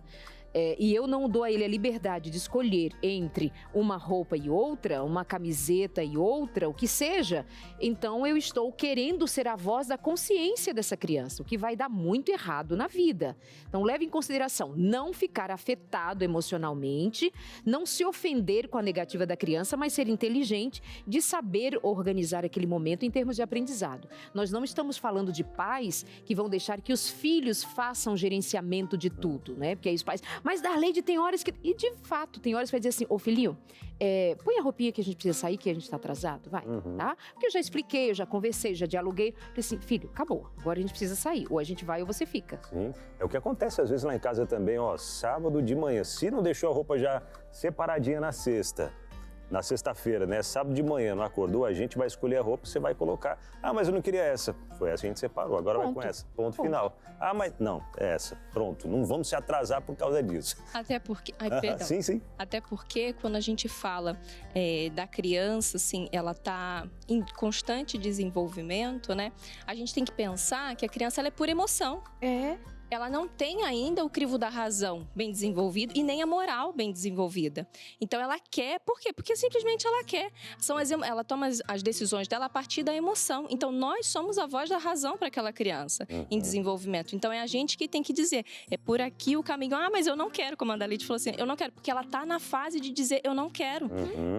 e eu não dou a ele a liberdade de escolher entre uma roupa e outra, uma camiseta e outra, o que seja, então eu estou querendo ser a voz da consciência dessa criança, o que vai dar muito errado na vida. Então leve em consideração não ficar afetado emocionalmente, não se ofender com a negativa da criança, mas ser inteligente de saber organizar aquele momento em termos de aprendizado. Nós não estamos falando de pais que vão deixar que os filhos façam gerenciamento de tudo, né? Porque aí os pais... Mas Darleide, tem horas que... E de fato, tem horas que vai dizer assim, ô filhinho, põe a roupinha que a gente precisa sair, que a gente tá atrasado, vai, tá? Porque eu já expliquei, eu já conversei, já dialoguei. Falei assim, filho, acabou, agora a gente precisa sair. Ou a gente vai ou você fica. Sim, é o que acontece às vezes lá em casa também, ó, sábado de manhã, se não deixou a roupa já separadinha na sexta-feira, né? Sábado de manhã, não acordou, a gente vai escolher a roupa, você vai colocar. Ah, mas eu não queria essa. Foi essa que a gente separou, agora vai com essa. Ponto final. Ah, mas não, é essa. Pronto, não vamos se atrasar por causa disso. Até porque... Ai, perdão. Sim. Até porque quando a gente fala da criança, assim, ela tá em constante desenvolvimento, né? A gente tem que pensar que a criança, ela é pura emoção. Ela não tem ainda o crivo da razão bem desenvolvido e nem a moral bem desenvolvida. Então ela quer, por quê? Porque simplesmente ela quer. Ela toma as decisões dela a partir da emoção. Então nós somos a voz da razão para aquela criança em desenvolvimento. Então é a gente que tem que dizer, é por aqui o caminho. Ah, mas eu não quero, como a Darleide falou assim, eu não quero, porque ela tá na fase de dizer, eu não quero.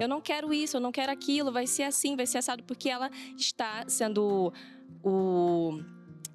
Eu não quero isso, eu não quero aquilo, vai ser assim, vai ser assado, porque ela está sendo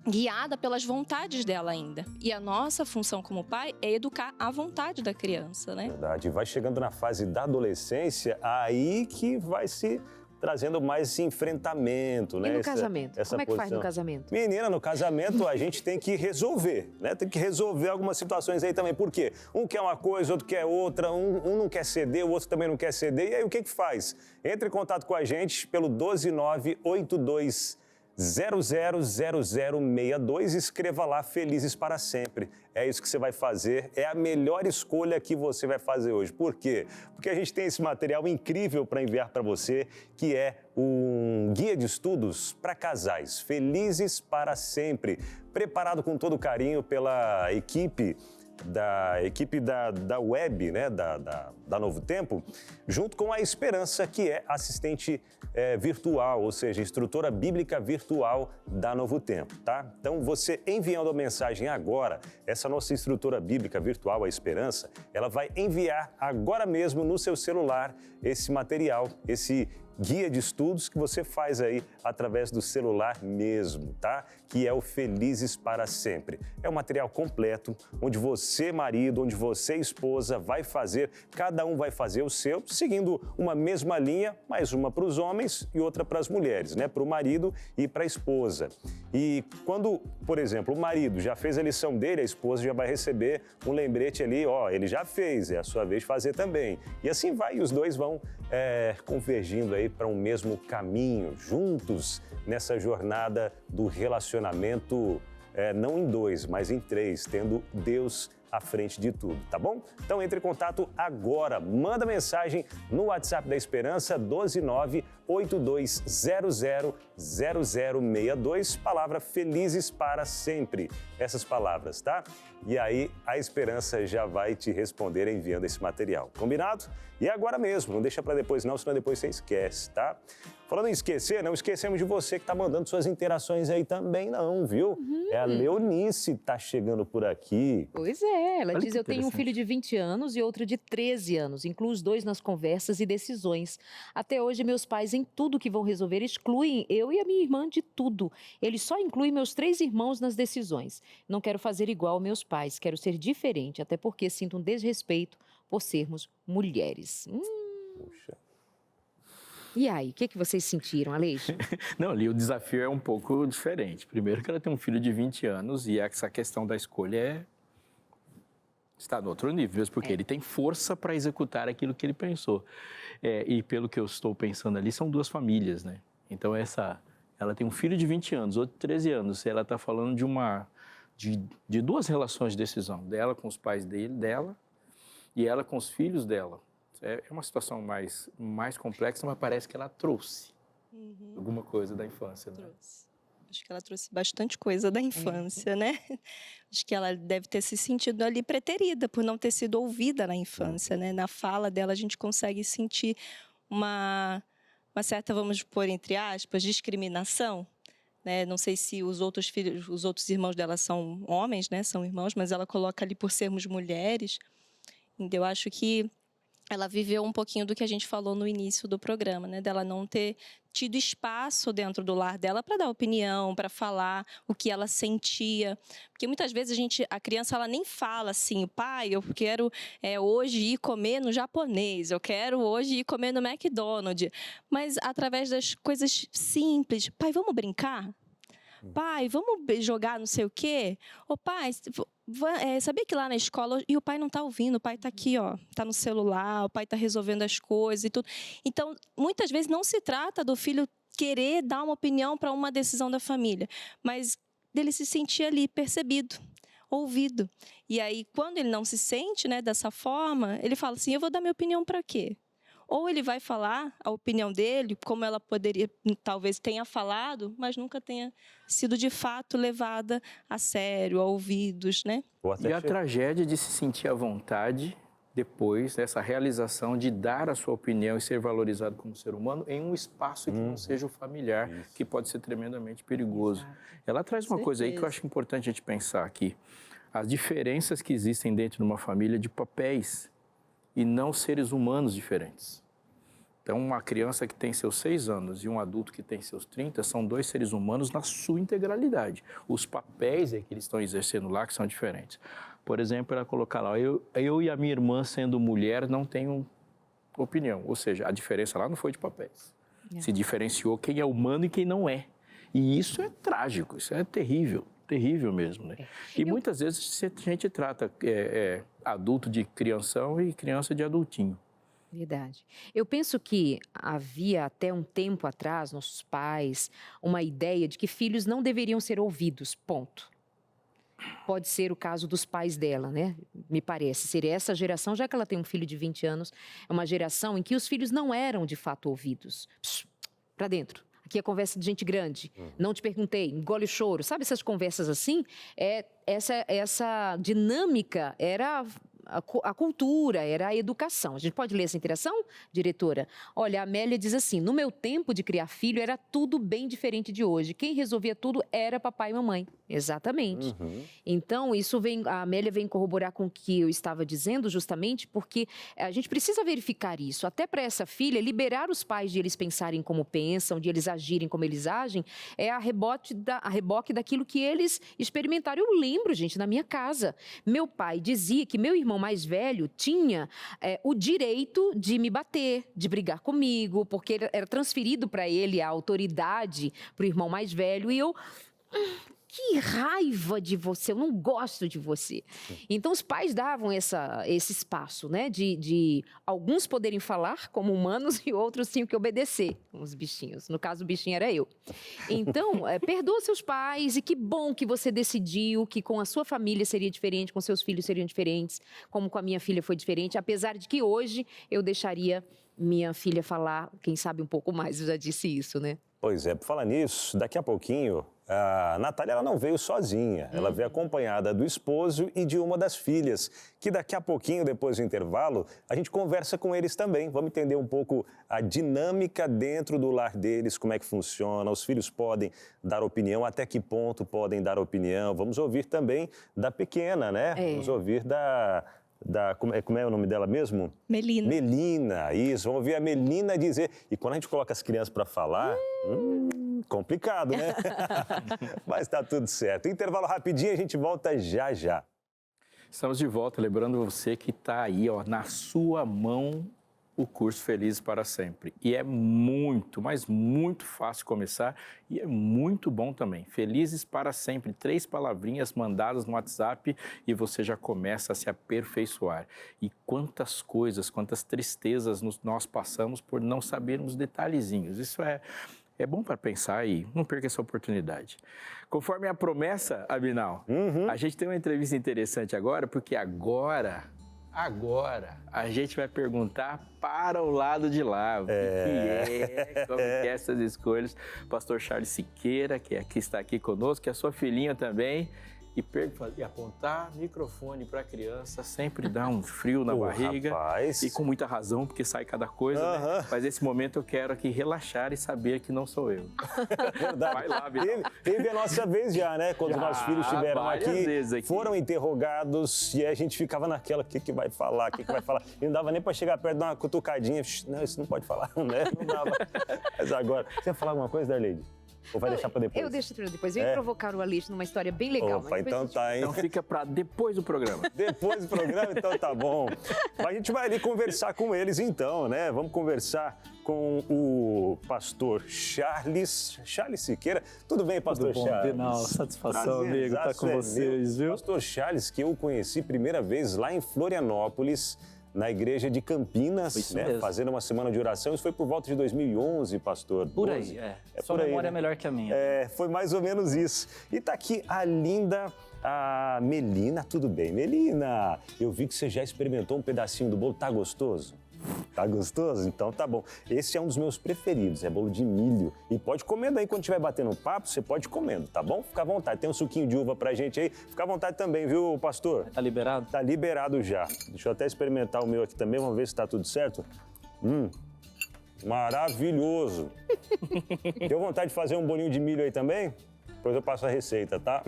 guiada pelas vontades dela ainda. E a nossa função como pai é educar a vontade da criança, né? Verdade. Vai chegando na fase da adolescência, aí que vai se trazendo mais esse enfrentamento, né? E no casamento? Como é que faz no casamento? Menina, no casamento a gente tem que resolver, né? Tem que resolver algumas situações aí também. Por quê? Um quer uma coisa, outro quer outra, um não quer ceder, o outro também não quer ceder. E aí o que faz? Entre em contato com a gente pelo 12982000062, escreva lá Felizes para Sempre. É isso que você vai fazer, é a melhor escolha que você vai fazer hoje. Por quê? Porque a gente tem esse material incrível para enviar para você, que é um guia de estudos para casais, Felizes para Sempre, preparado com todo carinho pela equipe da equipe da web, né, da Novo Tempo, junto com a Esperança, que é assistente virtual, ou seja, instrutora bíblica virtual da Novo Tempo, tá? Então, você enviando a mensagem agora, essa nossa instrutora bíblica virtual, a Esperança, ela vai enviar agora mesmo no seu celular esse material, esse guia de estudos que você faz aí através do celular mesmo, tá? Que é o Felizes para Sempre. É um material completo, onde você, marido, onde você, esposa, vai fazer, cada um vai fazer o seu, seguindo uma mesma linha, mas uma para os homens e outra para as mulheres, né? Para o marido e para a esposa. E quando, por exemplo, o marido já fez a lição dele, a esposa já vai receber um lembrete ali, ó, ele já fez, é a sua vez de fazer também. E assim vai, e os dois vão convergindo aí para um mesmo caminho, juntos nessa jornada do relacionamento, não em dois, mas em três, tendo Deus à frente de tudo, tá bom? Então entre em contato agora, manda mensagem no WhatsApp da Esperança, 12982000062, palavra Felizes para Sempre, essas palavras, tá? E aí a Esperança já vai te responder enviando esse material, combinado? E agora mesmo, não deixa para depois não, senão depois você esquece, tá? Falando em esquecer, não esquecemos de você que está mandando suas interações aí também não, viu? É a Leonice que tá chegando por aqui. Pois é, ela diz, eu tenho um filho de 20 anos e outro de 13 anos, incluo os dois nas conversas e decisões. Até hoje, meus pais, em tudo que vão resolver, excluem eu e a minha irmã de tudo. Eles só incluem meus 3 irmãos nas decisões. Não quero fazer igual aos meus pais, quero ser diferente, até porque sinto um desrespeito por sermos mulheres. Puxa. E aí, o que vocês sentiram, Aleixo? Não, ali o desafio é um pouco diferente. Primeiro que ela tem um filho de 20 anos e essa questão da escolha está no outro nível, porque ele tem força para executar aquilo que ele pensou. E pelo que eu estou pensando ali, são 2 famílias, né? Então ela tem um filho de 20 anos, outro de 13 anos. Ela está falando de 2 relações de decisão, dela com os pais dela e ela com os filhos dela. É uma situação mais complexa, mas parece que ela trouxe alguma coisa da infância, né? Acho que ela trouxe bastante coisa da infância, né? Acho que ela deve ter se sentido ali preterida por não ter sido ouvida na infância, né? Na fala dela a gente consegue sentir uma certa, vamos pôr entre aspas, discriminação, né? Não sei se os outros irmãos dela são homens, né? São irmãos, mas ela coloca ali por sermos mulheres. Então, eu acho que ela viveu um pouquinho do que a gente falou no início do programa, né? Dela não ter tido espaço dentro do lar dela para dar opinião, para falar o que ela sentia. Porque muitas vezes a criança ela nem fala assim, pai, eu quero hoje ir comer no japonês, eu quero hoje ir comer no McDonald's. Mas através das coisas simples, pai, vamos brincar? Pai, vamos jogar não sei o quê? Ô pai, sabia que lá na escola, e o pai não está ouvindo, o pai está aqui, ó, está no celular, o pai está resolvendo as coisas e tudo. Então, muitas vezes não se trata do filho querer dar uma opinião para uma decisão da família, mas dele se sentir ali percebido, ouvido. E aí, quando ele não se sente, né, dessa forma, ele fala assim, eu vou dar minha opinião para quê? Ou ele vai falar a opinião dele, como ela poderia, talvez tenha falado, mas nunca tenha sido de fato levada a sério, a ouvidos, né? E a tragédia de se sentir à vontade depois dessa realização de dar a sua opinião e ser valorizado como ser humano em um espaço que não seja o familiar, que pode ser tremendamente perigoso. Ela traz uma coisa aí que eu acho importante a gente pensar aqui. As diferenças que existem dentro de uma família de papéis e não seres humanos diferentes. Então, uma criança que tem seus 6 anos e um adulto que tem seus 30 são 2 seres humanos na sua integralidade. Os papéis que eles estão exercendo lá que são diferentes. Por exemplo, ela colocar lá, eu e a minha irmã, sendo mulher, não tenho opinião. Ou seja, a diferença lá não foi de papéis. Se diferenciou quem é humano e quem não é. E isso é trágico, isso é terrível. Terrível mesmo, né? E muitas vezes a gente trata adulto de crianção e criança de adultinho. Verdade. Eu penso que havia até um tempo atrás, nossos pais, uma ideia de que filhos não deveriam ser ouvidos, ponto. Pode ser o caso dos pais dela, né? Me parece ser essa geração, já que ela tem um filho de 20 anos, é uma geração em que os filhos não eram de fato ouvidos. Para dentro. Aqui é conversa de gente grande. Não te perguntei, engole o choro. Sabe essas conversas assim? Essa dinâmica era a cultura, era a educação. A gente pode ler essa interação, diretora? Olha, a Amélia diz assim, no meu tempo de criar filho era tudo bem diferente de hoje. Quem resolvia tudo era papai e mamãe. Exatamente. Então, a Amélia vem corroborar com o que eu estava dizendo, justamente porque a gente precisa verificar isso. Até para essa filha, liberar os pais de eles pensarem como pensam, de eles agirem como eles agem, é a reboque daquilo que eles experimentaram. Eu lembro, gente, na minha casa, meu pai dizia que meu irmão mais velho tinha o direito de me bater, de brigar comigo, porque era transferido para ele a autoridade para o irmão mais velho, e eu... Que raiva de você, eu não gosto de você. Então, os pais davam esse espaço, né? De alguns poderem falar como humanos e outros tinham que obedecer, como os bichinhos. No caso, o bichinho era eu. Então, perdoa seus pais e que bom que você decidiu que com a sua família seria diferente, com seus filhos seriam diferentes, como com a minha filha foi diferente, apesar de que hoje eu deixaria minha filha falar, quem sabe um pouco mais, eu já disse isso, né? Pois é, por falar nisso, daqui a pouquinho, a Natália ela não veio sozinha. Ela veio acompanhada do esposo e de uma das filhas, que daqui a pouquinho, depois do intervalo, a gente conversa com eles também. Vamos entender um pouco a dinâmica dentro do lar deles, como é que funciona. Os filhos podem dar opinião, até que ponto podem dar opinião. Vamos ouvir também da pequena, né? Vamos ouvir como é o nome dela mesmo? Melina. Melina, isso. Vamos ouvir a Melina dizer. E quando a gente coloca as crianças para falar, complicado, né? Mas tá tudo certo. Intervalo rapidinho, a gente volta já já. Estamos de volta, lembrando você que está aí, ó, na sua mão, o curso Felizes para Sempre. E é muito, mas muito fácil começar e é muito bom também. Felizes para Sempre, 3 palavrinhas mandadas no WhatsApp e você já começa a se aperfeiçoar. E quantas coisas, quantas tristezas nós passamos por não sabermos detalhezinhos. Isso é bom para pensar e não perca essa oportunidade. Conforme a promessa, Abinal, a gente tem uma entrevista interessante agora, porque agora a gente vai perguntar para o lado de lá o que como que é essas escolhas. Pastor Charles Siqueira, que está aqui conosco, que é a sua filhinha também. E apontar microfone para a criança sempre dá um frio na barriga. Rapaz. E com muita razão, porque sai cada coisa, né? Mas nesse momento eu quero aqui relaxar e saber que não sou eu. Verdade. Vai lá, Abinal. Teve a nossa vez já, né? Quando os nossos filhos estiveram aqui, foram interrogados e a gente ficava naquela, o que vai falar, o que vai falar. E não dava nem para chegar perto de uma cutucadinha. Não, isso não pode falar, né? Não dava. Mas agora, você ia falar alguma coisa, Darleide? Ou vai deixar para depois? Eu deixo para depois. Vem provocar o Aleixo numa história bem legal. Opa, então tá, hein? Então fica para depois do programa. Depois do programa, então tá bom. A gente vai ali conversar com eles então, né? Vamos conversar com o pastor Charles Siqueira. Tudo bem, pastor Charles? Não, satisfação, amigo, estar com vocês, viu? Pastor Charles, que eu conheci primeira vez lá em Florianópolis, na igreja de Campinas, né? Fazendo uma semana de oração. Isso foi por volta de 2011, pastor. Por aí, Sua memória é melhor que a minha. Foi mais ou menos isso. E tá aqui a linda, a Melina. Tudo bem, Melina? Eu vi que você já experimentou um pedacinho do bolo. Tá gostoso? Tá gostoso? Então tá bom. Esse é um dos meus preferidos, é bolo de milho. E pode comendo aí, quando estiver batendo papo, você pode ir comendo, tá bom? Fica à vontade. Tem um suquinho de uva pra gente aí. Fica à vontade também, viu, pastor? Tá liberado? Tá liberado já. Deixa eu até experimentar o meu aqui também, vamos ver se tá tudo certo. Maravilhoso. Deu vontade de fazer um bolinho de milho aí também? Depois eu passo a receita, tá?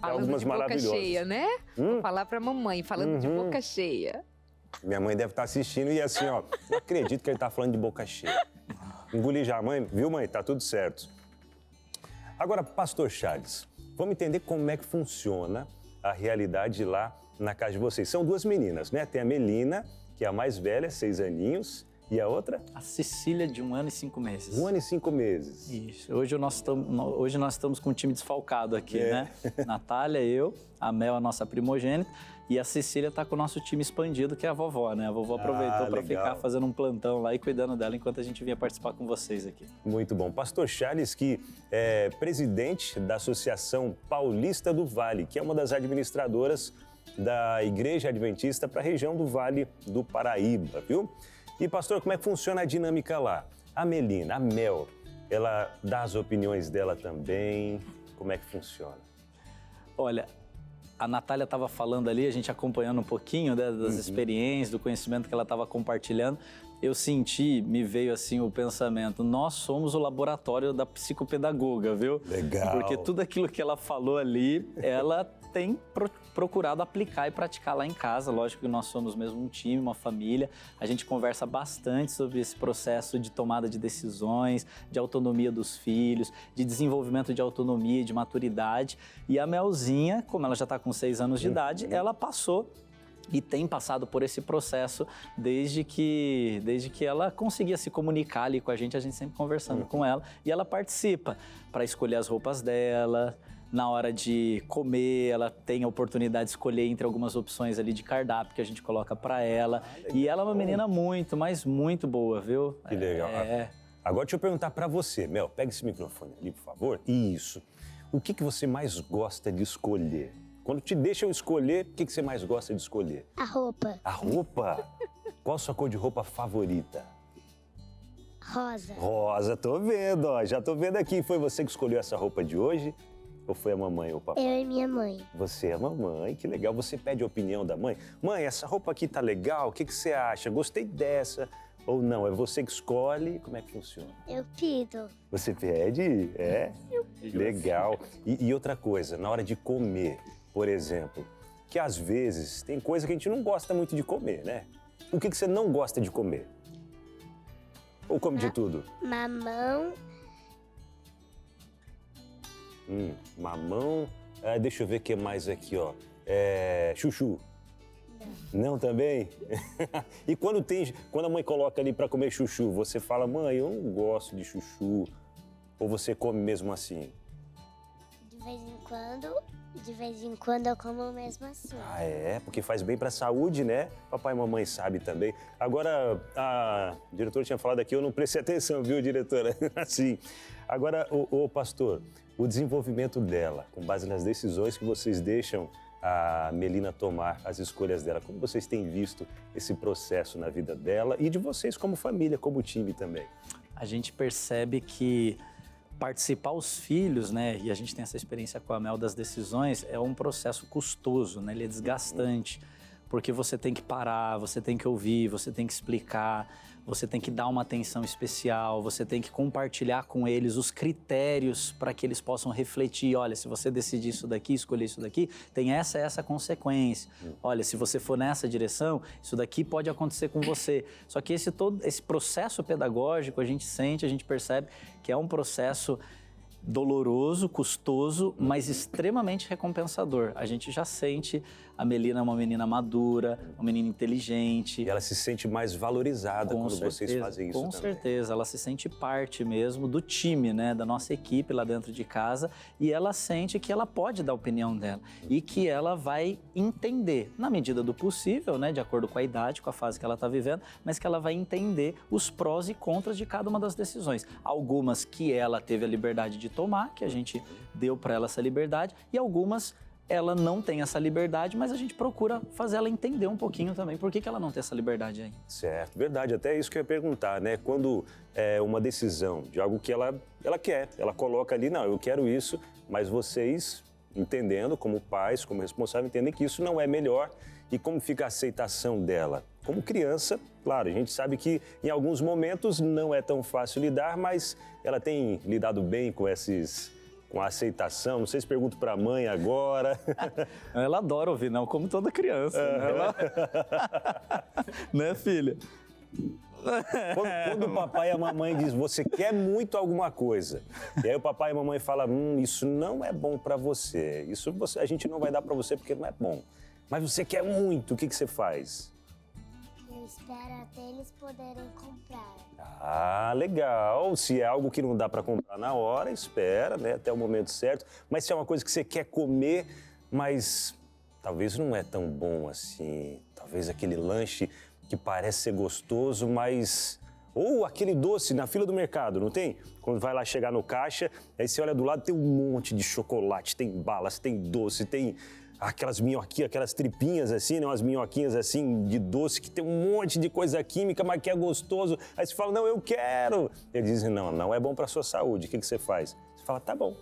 Falando de boca cheia, né? Vou falar pra mamãe, falando de boca cheia. Minha mãe deve estar assistindo e assim, ó, não acredito que ele tá falando de boca cheia. Engoli já, mãe, viu, mãe? Tá tudo certo. Agora, pastor Charles, vamos entender como é que funciona a realidade lá na casa de vocês. São 2 meninas, né? Tem a Melina, que é a mais velha, 6 aninhos, e a outra? A Cecília, de 1 ano e 5 meses. 1 ano e 5 meses. Isso. Hoje nós estamos com um time desfalcado aqui, né? Natália, eu, a Mel, a nossa primogênita, e a Cecília está com o nosso time expandido, que é a vovó, né? A vovó aproveitou para ficar fazendo um plantão lá e cuidando dela enquanto a gente vinha participar com vocês aqui. Muito bom. Pastor Charles, que é presidente da Associação Paulista do Vale, que é uma das administradoras da Igreja Adventista para a região do Vale do Paraíba, viu? E, pastor, como é que funciona a dinâmica lá? A Melina, a Mel, ela dá as opiniões dela também? Como é que funciona? Olha, a Natália estava falando ali, a gente acompanhando um pouquinho, né, das experiências, do conhecimento que ela estava compartilhando. Eu senti, me veio assim o pensamento, nós somos o laboratório da psicopedagoga, viu? Legal. Porque tudo aquilo que ela falou ali, ela tem procurado aplicar e praticar lá em casa. Lógico que nós somos mesmo um time, uma família. A gente conversa bastante sobre esse processo de tomada de decisões, de autonomia dos filhos, de desenvolvimento de autonomia, de maturidade. E a Melzinha, como ela já está com 6 anos de idade, ela passou e tem passado por esse processo desde que ela conseguia se comunicar ali com a gente sempre conversando com ela. E ela participa para escolher as roupas dela. Na hora de comer, ela tem a oportunidade de escolher entre algumas opções ali de cardápio que a gente coloca para ela. E ela é uma menina muito, mas muito boa, viu? Que legal. Agora deixa eu perguntar para você, Mel, pega esse microfone ali, por favor. Isso. O que você mais gosta de escolher? Quando te deixam escolher, o que você mais gosta de escolher? A roupa. A roupa? Qual a sua cor de roupa favorita? Rosa. Rosa, tô vendo, ó. Já tô vendo aqui. Foi você que escolheu essa roupa de hoje? Ou foi a mamãe ou o papai? Eu e minha mãe. Você é a mamãe, que legal. Você pede a opinião da mãe. Mãe, essa roupa aqui tá legal, o que você acha? Gostei dessa. Ou não, é você que escolhe? Como é que funciona? Eu pido. Você pede? É? Legal. E outra coisa, na hora de comer, por exemplo, que às vezes tem coisa que a gente não gosta muito de comer, né? O que você não gosta de comer? Ou come de tudo? Mamão. Mamão. Deixa eu ver o que mais aqui, ó. Chuchu. Não também? E quando a mãe coloca ali para comer chuchu, você fala, mãe, eu não gosto de chuchu. Ou você come mesmo assim? De vez em quando eu como mesmo assim. Ah, é? Porque faz bem para a saúde, né? Papai e mamãe sabem também. Agora, a diretora tinha falado aqui, eu não prestei atenção, viu, diretora? Assim. Agora, ô pastor, o desenvolvimento dela, com base nas decisões que vocês deixam a Melina tomar as escolhas dela, como vocês têm visto esse processo na vida dela e de vocês como família, como time também? A gente percebe que participar os filhos, né, e a gente tem essa experiência com a Mel das decisões, é um processo custoso, né, ele é desgastante, porque você tem que parar, você tem que ouvir, você tem que explicar, você tem que dar uma atenção especial, você tem que compartilhar com eles os critérios para que eles possam refletir, olha, se você decidir isso daqui, escolher isso daqui, tem essa consequência. Olha, se você for nessa direção, isso daqui pode acontecer com você. Só que todo esse processo pedagógico, a gente percebe que é um processo doloroso, custoso, mas extremamente recompensador. A gente já sente a Melina uma menina madura, uma menina inteligente. E ela se sente mais valorizada quando vocês fazem isso também. Com também. certeza, ela se sente parte mesmo do time, né, da nossa equipe lá dentro de casa, e ela sente que ela pode dar a opinião dela e que ela vai entender, na medida do possível, né, de acordo com a idade, com a fase que ela está vivendo, mas que ela vai entender os prós e contras de cada uma das decisões. Algumas que ela teve a liberdade de tomar, que a gente deu para ela essa liberdade, e algumas ela não tem essa liberdade, mas a gente procura fazer ela entender um pouquinho também por que ela não tem essa liberdade aí. Certo, verdade. Até isso que eu ia perguntar, né? Quando é uma decisão de algo que ela quer, ela coloca ali, não, eu quero isso, mas vocês, entendendo como pais, como responsáveis, entendem que isso não é melhor. E como fica a aceitação dela? Como criança, claro, a gente sabe que em alguns momentos não é tão fácil lidar, mas ela tem lidado bem com a aceitação. Não sei se pergunto para a mãe agora. Ela adora ouvir, não, como toda criança. Né? Ela... né, filha? Quando o papai e a mamãe dizem, você quer muito alguma coisa, e aí o papai e a mamãe falam, isso não é bom para você, a gente não vai dar para você porque não é bom. Mas você quer muito, o que você faz? Eu espero até eles poderem comprar. Ah, legal. Se é algo que não dá para comprar na hora, espera, né, até o momento certo. Mas se é uma coisa que você quer comer, mas talvez não é tão bom assim. Talvez aquele lanche que parece ser gostoso, mas... Ou aquele doce na fila do mercado, não tem? Quando vai lá chegar no caixa, aí você olha do lado, tem um monte de chocolate, tem balas, tem doce, tem... aquelas minhoquinhas, aquelas tripinhas assim, né? Umas minhoquinhas assim de doce que tem um monte de coisa química, mas que é gostoso. Aí você fala, não, eu quero. Eles dizem, não, não é bom para sua saúde. O que você faz? Você fala, tá bom.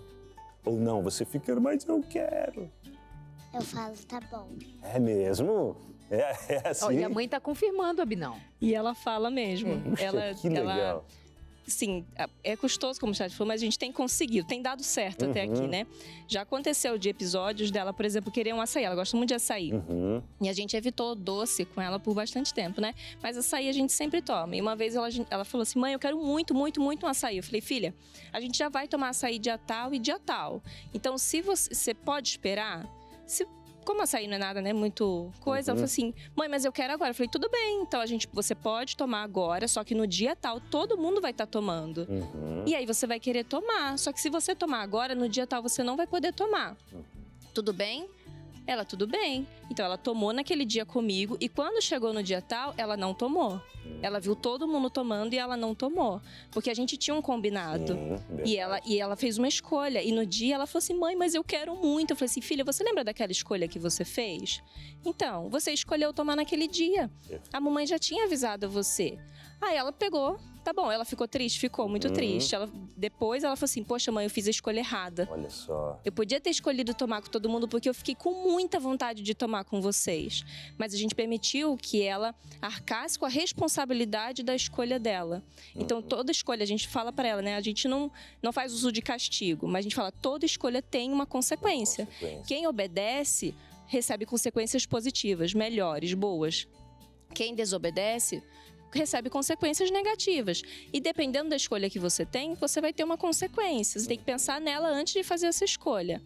Ou não, você fica, mas eu quero. Eu falo, tá bom. É mesmo? É assim? E a mãe tá confirmando, Abinão. E ela fala mesmo. Puxa, que legal. Sim, é custoso, como o Chat falou, mas a gente tem conseguido, tem dado certo até aqui, né? Já aconteceu de episódios dela, por exemplo, querer um açaí. Ela gosta muito de açaí. E a gente evitou doce com ela por bastante tempo, né? Mas açaí a gente sempre toma. E uma vez ela falou assim, mãe, eu quero muito, muito, muito um açaí. Eu falei, filha, a gente já vai tomar açaí dia tal e dia tal. Então, se você pode esperar, como açaí não é nada, né, muito coisa, ela falou assim, mãe, mas eu quero agora. Eu falei, tudo bem, então você pode tomar agora, só que no dia tal todo mundo vai estar tomando. E aí você vai querer tomar, só que se você tomar agora, no dia tal você não vai poder tomar. Tudo bem? Ela, tudo bem. Então ela tomou naquele dia comigo e quando chegou no dia tal, ela não tomou. Ela viu todo mundo tomando e ela não tomou. Porque a gente tinha um combinado. E ela fez uma escolha. E no dia ela falou assim, mãe, mas eu quero muito. Eu falei assim, filha, você lembra daquela escolha que você fez? Então, você escolheu tomar naquele dia. A mamãe já tinha avisado você. Aí ela pegou, tá bom, ela ficou triste? Ficou muito triste. Depois ela falou assim, poxa mãe, eu fiz a escolha errada. Olha só. Eu podia ter escolhido tomar com todo mundo porque eu fiquei com muita vontade de tomar com vocês. Mas a gente permitiu que ela arcasse com a responsabilidade da escolha dela. Então toda escolha, a gente fala pra ela, né? A gente não faz uso de castigo, mas a gente fala, toda escolha tem uma consequência. Quem obedece recebe consequências positivas, melhores, boas. Quem desobedece recebe consequências negativas. E dependendo da escolha que você tem, você vai ter uma consequência. Você tem que pensar nela antes de fazer essa escolha.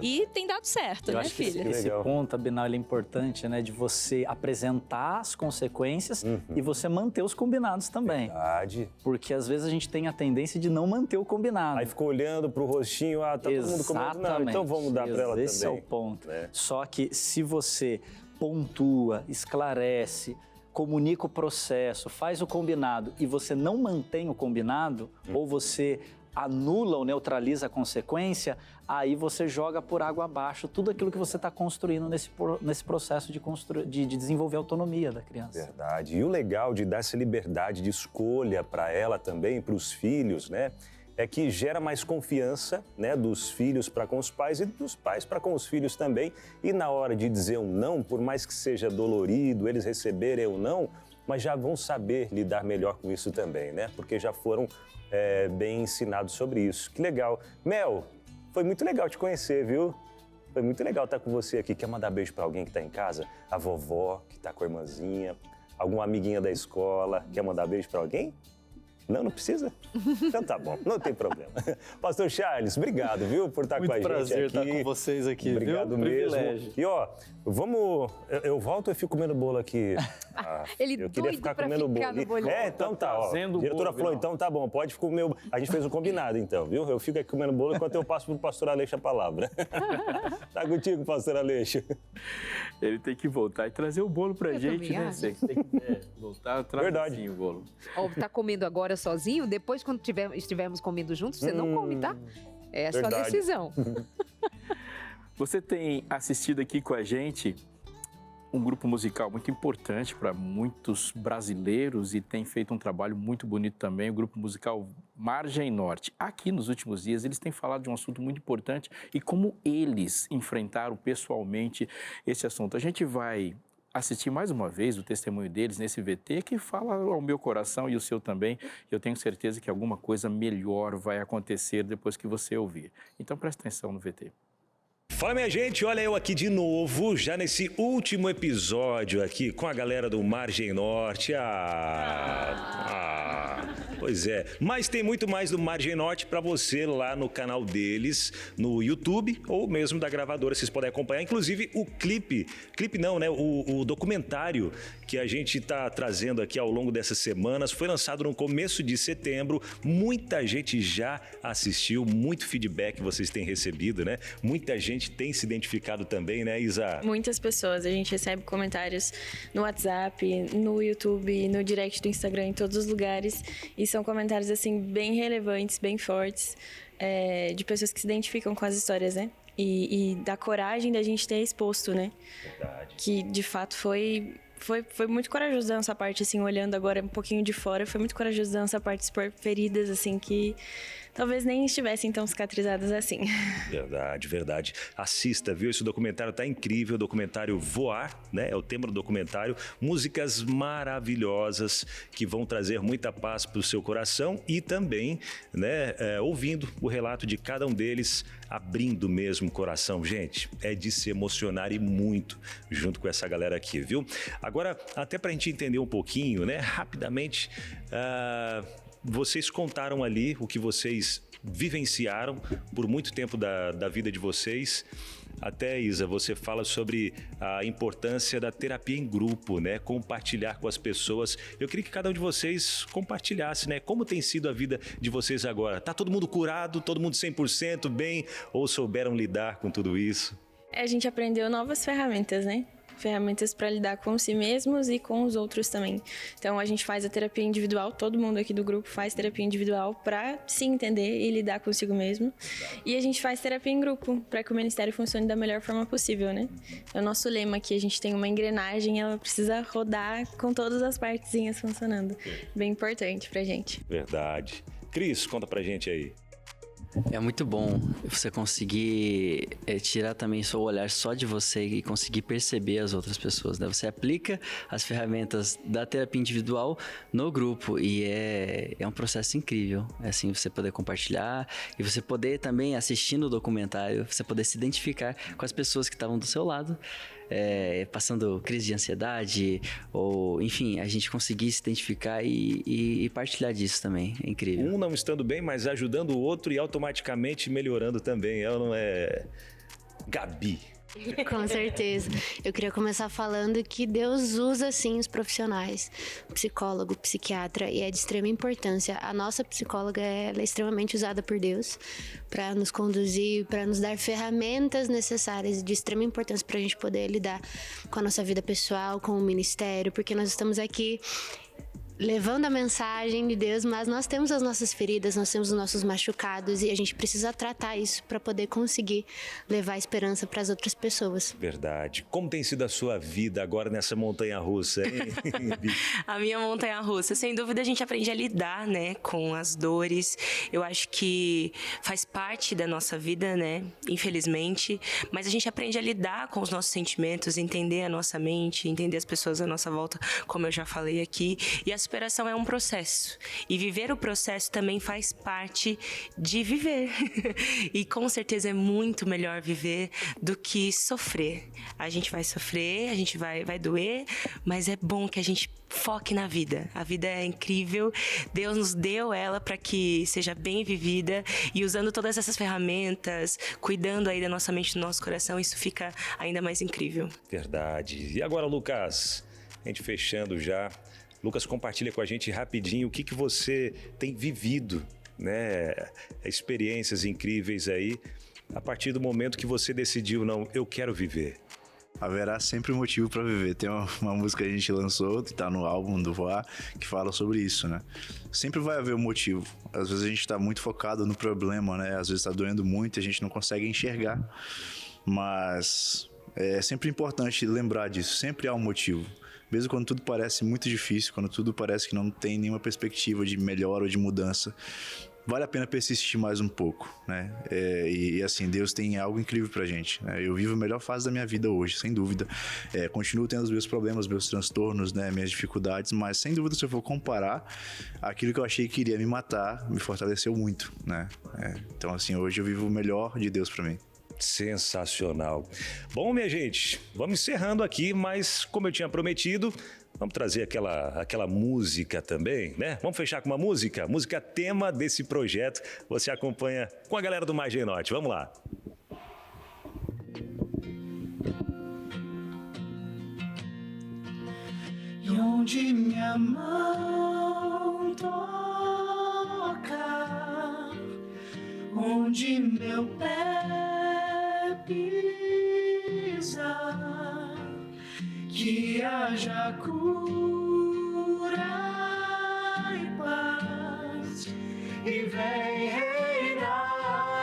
E tem dado certo, Eu né, acho que filha? esse ponto, Abinão, ele é importante, né? De você apresentar as consequências e você manter os combinados também. Verdade. Porque às vezes a gente tem a tendência de não manter o combinado. Aí ficou olhando pro rostinho, tá todo mundo comendo. Não, então vamos dar pra ela também. Esse é o ponto. Só que se você pontua, esclarece, comunica o processo, faz o combinado e você não mantém o combinado, ou você anula ou neutraliza a consequência, aí você joga por água abaixo tudo aquilo que você está construindo nesse processo de desenvolver a autonomia da criança. Verdade. E o legal de dar essa liberdade de escolha para ela também, para os filhos, né? É que gera mais confiança, né, dos filhos para com os pais e dos pais para com os filhos também. E na hora de dizer um não, por mais que seja dolorido eles receberem o não, mas já vão saber lidar melhor com isso também, né? Porque já foram bem ensinados sobre isso. Que legal. Mel, foi muito legal te conhecer, viu? Foi muito legal estar com você aqui. Quer mandar beijo para alguém que está em casa? A vovó, que está com a irmãzinha, alguma amiguinha da escola. Quer mandar beijo para alguém? Não precisa? Então tá bom, não tem problema. Pastor Charles, obrigado, viu, por estar com a gente aqui. Muito prazer estar com vocês aqui, obrigado viu? mesmo. Privilégio. E ó, eu volto e fico comendo bolo aqui. Ele eu queria ficar comendo bolo. Então tá, ó. A diretora falou, então tá bom, pode comer. A gente fez um combinado então, viu? Eu fico aqui comendo bolo enquanto eu passo pro pastor Aleixo a palavra. Tá contigo, pastor Aleixo. Ele tem que voltar e trazer o bolo pra gente, né? Você tem que voltar, trazer assim o bolo. Ó, tá comendo agora sozinho? Depois, quando estivermos comendo juntos, você não come, tá? É a sua decisão. Você tem assistido aqui com a gente um grupo musical muito importante para muitos brasileiros e tem feito um trabalho muito bonito também, o grupo musical Margem Norte. Aqui nos últimos dias eles têm falado de um assunto muito importante e como eles enfrentaram pessoalmente esse assunto. A gente vai assistir mais uma vez o testemunho deles nesse VT que fala ao meu coração e o seu também. Eu tenho certeza que alguma coisa melhor vai acontecer depois que você ouvir. Então preste atenção no VT. Fala, minha gente, olha eu aqui de novo, já nesse último episódio aqui com a galera do Margem Norte. Pois é, mas tem muito mais do Margem Norte para você lá no canal deles, no YouTube ou mesmo da gravadora, vocês podem acompanhar, inclusive o clipe não, né, o documentário que a gente está trazendo aqui ao longo dessas semanas, foi lançado no começo de setembro, muita gente já assistiu, muito feedback vocês têm recebido, né, muita gente tem se identificado também, né, Isa? Muitas pessoas, a gente recebe comentários no WhatsApp, no YouTube, no direct do Instagram, em todos os lugares, e são comentários, assim, bem relevantes, bem fortes, de pessoas que se identificam com as histórias, né? e da coragem da gente ter exposto, né? Verdade. Que de fato foi muito corajoso da nossa parte, assim, olhando agora um pouquinho de fora, foi muito corajoso da nossa parte expor feridas, assim, que talvez nem estivessem tão cicatrizadas assim. Verdade, verdade. Assista, viu? Esse documentário tá incrível, o documentário Voar, né? É o tema do documentário. Músicas maravilhosas que vão trazer muita paz para o seu coração e também, né, ouvindo o relato de cada um deles, abrindo mesmo o coração. Gente, é de se emocionar e muito junto com essa galera aqui, viu? Agora, até pra gente entender um pouquinho, né, rapidamente, vocês contaram ali o que vocês vivenciaram por muito tempo da vida de vocês. Até, Isa, você fala sobre a importância da terapia em grupo, né? Compartilhar com as pessoas. Eu queria que cada um de vocês compartilhasse, né? Como tem sido a vida de vocês agora? Tá todo mundo curado? Todo mundo 100% bem? Ou souberam lidar com tudo isso? A gente aprendeu novas ferramentas, né? Ferramentas para lidar com si mesmos e com os outros também. Então a gente faz a terapia individual, todo mundo aqui do grupo faz terapia individual para se entender e lidar consigo mesmo. E a gente faz terapia em grupo para que o ministério funcione da melhor forma possível, né? É o nosso lema aqui, a gente tem uma engrenagem, ela precisa rodar com todas as partezinhas funcionando. Bem importante pra gente. Verdade. Cris, conta pra gente aí. É muito bom você conseguir tirar também seu olhar só de você e conseguir perceber as outras pessoas, né? Você aplica as ferramentas da terapia individual no grupo e é um processo incrível. É assim, você poder compartilhar e você poder também, assistindo o documentário, você poder se identificar com as pessoas que estavam do seu lado, passando crise de ansiedade ou, enfim, a gente conseguir se identificar e partilhar disso também. É incrível. Um não estando bem, mas ajudando o outro e automaticamente melhorando também. Ela não é... Gabi. Com certeza. Eu queria começar falando que Deus usa, sim, os profissionais. Psicólogo, psiquiatra, e é de extrema importância. A nossa psicóloga, ela é extremamente usada por Deus para nos conduzir, para nos dar ferramentas necessárias de extrema importância para a gente poder lidar com a nossa vida pessoal, com o ministério, porque nós estamos aqui levando a mensagem de Deus, mas nós temos as nossas feridas, nós temos os nossos machucados e a gente precisa tratar isso para poder conseguir levar esperança para as outras pessoas. Verdade. Como tem sido a sua vida agora nessa montanha-russa, hein? A minha montanha-russa, sem dúvida a gente aprende a lidar, né, com as dores. Eu acho que faz parte da nossa vida, né, infelizmente, mas a gente aprende a lidar com os nossos sentimentos, entender a nossa mente, entender as pessoas à nossa volta, como eu já falei aqui, e a superação é um processo. E viver o processo também faz parte de viver. E com certeza é muito melhor viver do que sofrer. A gente vai sofrer, a gente vai doer, mas é bom que a gente foque na vida. A vida é incrível, Deus nos deu ela para que seja bem vivida e usando todas essas ferramentas, cuidando aí da nossa mente e do nosso coração, isso fica ainda mais incrível. Verdade. E agora, Lucas, a gente fechando já. Lucas, compartilha com a gente rapidinho o que você tem vivido, né? Experiências incríveis aí, a partir do momento que você decidiu, não, eu quero viver. Haverá sempre um motivo para viver. Tem uma música que a gente lançou, que tá no álbum do Voar, que fala sobre isso, né? Sempre vai haver um motivo. Às vezes a gente tá muito focado no problema, né? Às vezes tá doendo muito e a gente não consegue enxergar. Mas é sempre importante lembrar disso, sempre há um motivo. Mesmo quando tudo parece muito difícil, quando tudo parece que não tem nenhuma perspectiva de melhora ou de mudança, vale a pena persistir mais um pouco, né? E assim, Deus tem algo incrível pra gente, né? Eu vivo a melhor fase da minha vida hoje, sem dúvida. Continuo tendo os meus problemas, meus transtornos, né? Minhas dificuldades, mas sem dúvida, se eu for comparar, aquilo que eu achei que iria me matar, me fortaleceu muito, né? Então assim, hoje eu vivo o melhor de Deus pra mim. Sensacional. Bom, minha gente, vamos encerrando aqui, mas como eu tinha prometido, vamos trazer aquela música também, né? Vamos fechar com uma música tema desse projeto. Você acompanha com a galera do Mais Norte. Vamos lá. E onde minha mão toca, onde meu pé pisa, que haja cura e paz, e vem reinar,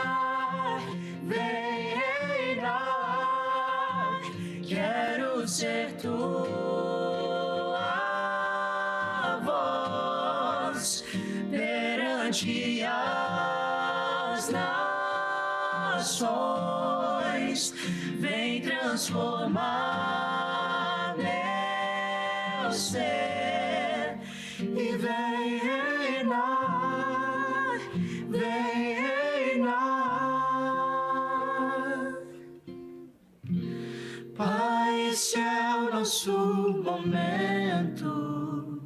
vem reinar. que as nações vem transformar meu ser e vem reinar, vem reinar. Pai, esse é o nosso momento,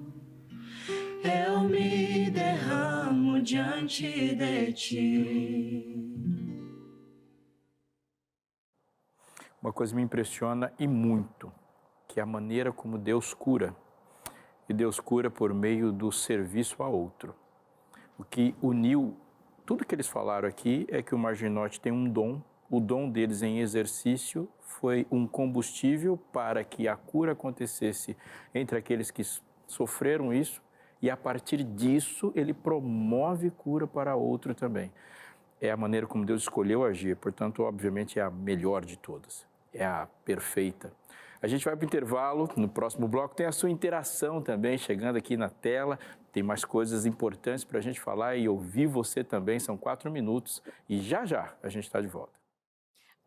eu me derramo diante de ti. Uma coisa me impressiona e muito, que é a maneira como Deus cura. E Deus cura por meio do serviço a outro. O que uniu tudo que eles falaram aqui é que o Marginotti tem um dom. O dom deles em exercício foi um combustível para que a cura acontecesse entre aqueles que sofreram isso. E a partir disso, ele promove cura para outro também. É a maneira como Deus escolheu agir, portanto, obviamente, é a melhor de todas. É a perfeita. A gente vai para o intervalo, no próximo bloco tem a sua interação também, chegando aqui na tela. Tem mais coisas importantes para a gente falar e ouvir você também, são 4 minutos. E já a gente está de volta.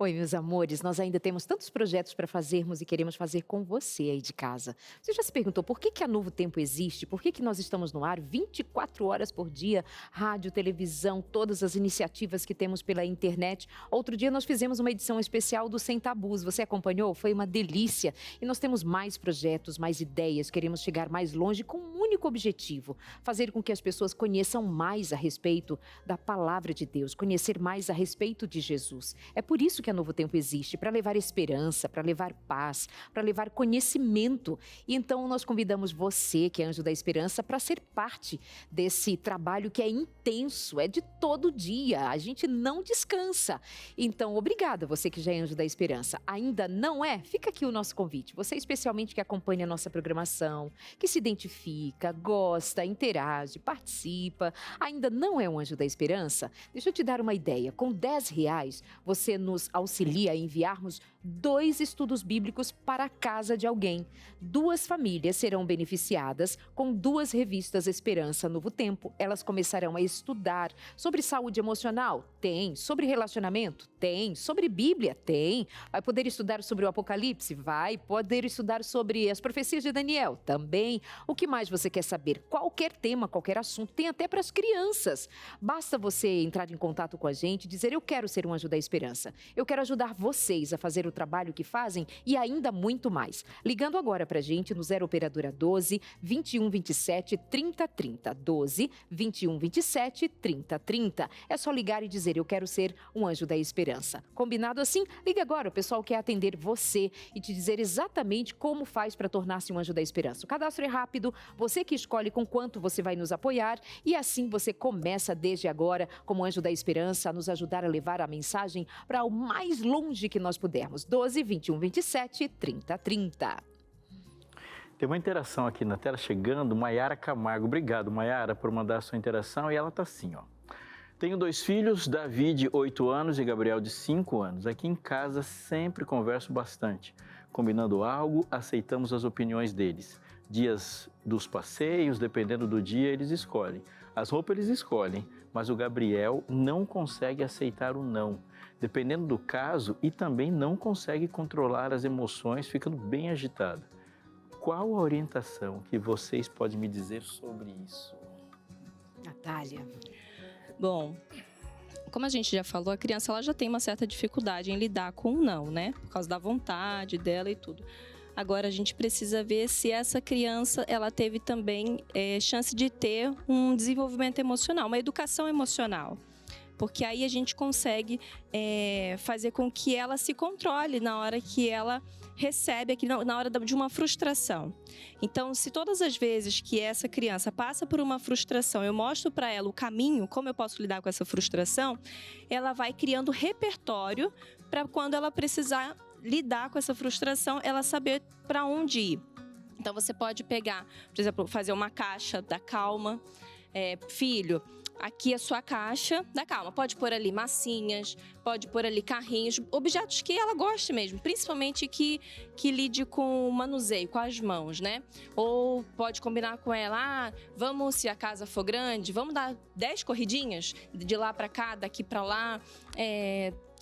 Oi, meus amores, nós ainda temos tantos projetos para fazermos e queremos fazer com você aí de casa. Você já se perguntou por que a Novo Tempo existe? Por que nós estamos no ar 24 horas por dia? Rádio, televisão, todas as iniciativas que temos pela internet. Outro dia nós fizemos uma edição especial do Sem Tabus. Você acompanhou? Foi uma delícia. E nós temos mais projetos, mais ideias. Queremos chegar mais longe com um único objetivo. Fazer com que as pessoas conheçam mais a respeito da Palavra de Deus. Conhecer mais a respeito de Jesus. É por isso que a Novo Tempo existe, para levar esperança, para levar paz, para levar conhecimento. E então nós convidamos você, que é Anjo da Esperança, para ser parte desse trabalho que é intenso, é de todo dia, a gente não descansa. Então, obrigada você que já é Anjo da Esperança. Ainda não é? Fica aqui o nosso convite. Você especialmente que acompanha a nossa programação, que se identifica, gosta, interage, participa, ainda não é um Anjo da Esperança? Deixa eu te dar uma ideia. Com R$10, você nos auxilia a enviarmos 2 estudos bíblicos para a casa de alguém. 2 famílias serão beneficiadas com 2 revistas Esperança Novo Tempo. Elas começarão a estudar sobre saúde emocional? Tem. Sobre relacionamento? Tem. Sobre Bíblia? Tem. Vai poder estudar sobre o Apocalipse? Vai. Poder estudar sobre as profecias de Daniel? Também. O que mais você quer saber? Qualquer tema, qualquer assunto, tem até para as crianças. Basta você entrar em contato com a gente e dizer: eu quero ser um Anjo da Esperança. Eu quero ajudar vocês a fazer o trabalho que fazem e ainda muito mais. Ligando agora pra gente no 0 Operadora 12 21 27 30 30. 12 21 27 30 30. É só ligar e dizer: eu quero ser um Anjo da Esperança. Combinado assim? Liga agora, o pessoal quer atender você e te dizer exatamente como faz para tornar-se um Anjo da Esperança. O cadastro é rápido, você que escolhe com quanto você vai nos apoiar e assim você começa desde agora como Anjo da Esperança a nos ajudar a levar a mensagem para o mais longe que nós pudermos. 12 21 27 30 30. Tem uma interação aqui na tela chegando, Maiara Camargo. Obrigado, Maiara, por mandar a sua interação. E ela tá assim, ó. Tenho 2 filhos, Davi, de 8 anos, e Gabriel, de 5 anos. Aqui em casa sempre converso bastante. Combinando algo, aceitamos as opiniões deles. Dias dos passeios, dependendo do dia, eles escolhem. As roupas eles escolhem, mas o Gabriel não consegue aceitar o não. Dependendo do caso, e também não consegue controlar as emoções, ficando bem agitado. Qual a orientação que vocês podem me dizer sobre isso? Natália. Bom, como a gente já falou, a criança ela já tem uma certa dificuldade em lidar com o não, né? Por causa da vontade dela e tudo. Agora a gente precisa ver se essa criança ela teve também chance de ter um desenvolvimento emocional, uma educação emocional. Porque aí a gente consegue fazer com que ela se controle na hora que ela recebe, aqui, na hora de uma frustração. Então, se todas as vezes que essa criança passa por uma frustração, eu mostro para ela o caminho, como eu posso lidar com essa frustração, ela vai criando repertório para quando ela precisar lidar com essa frustração, ela saber para onde ir. Então, você pode pegar, por exemplo, fazer uma caixa da calma. Filho, aqui é a sua caixa da calma. Pode pôr ali massinhas, pode pôr ali carrinhos, objetos que ela goste mesmo, principalmente que lide com o manuseio, com as mãos, né? Ou pode combinar com ela, vamos, se a casa for grande, vamos dar 10 corridinhas de lá para cá, daqui para lá,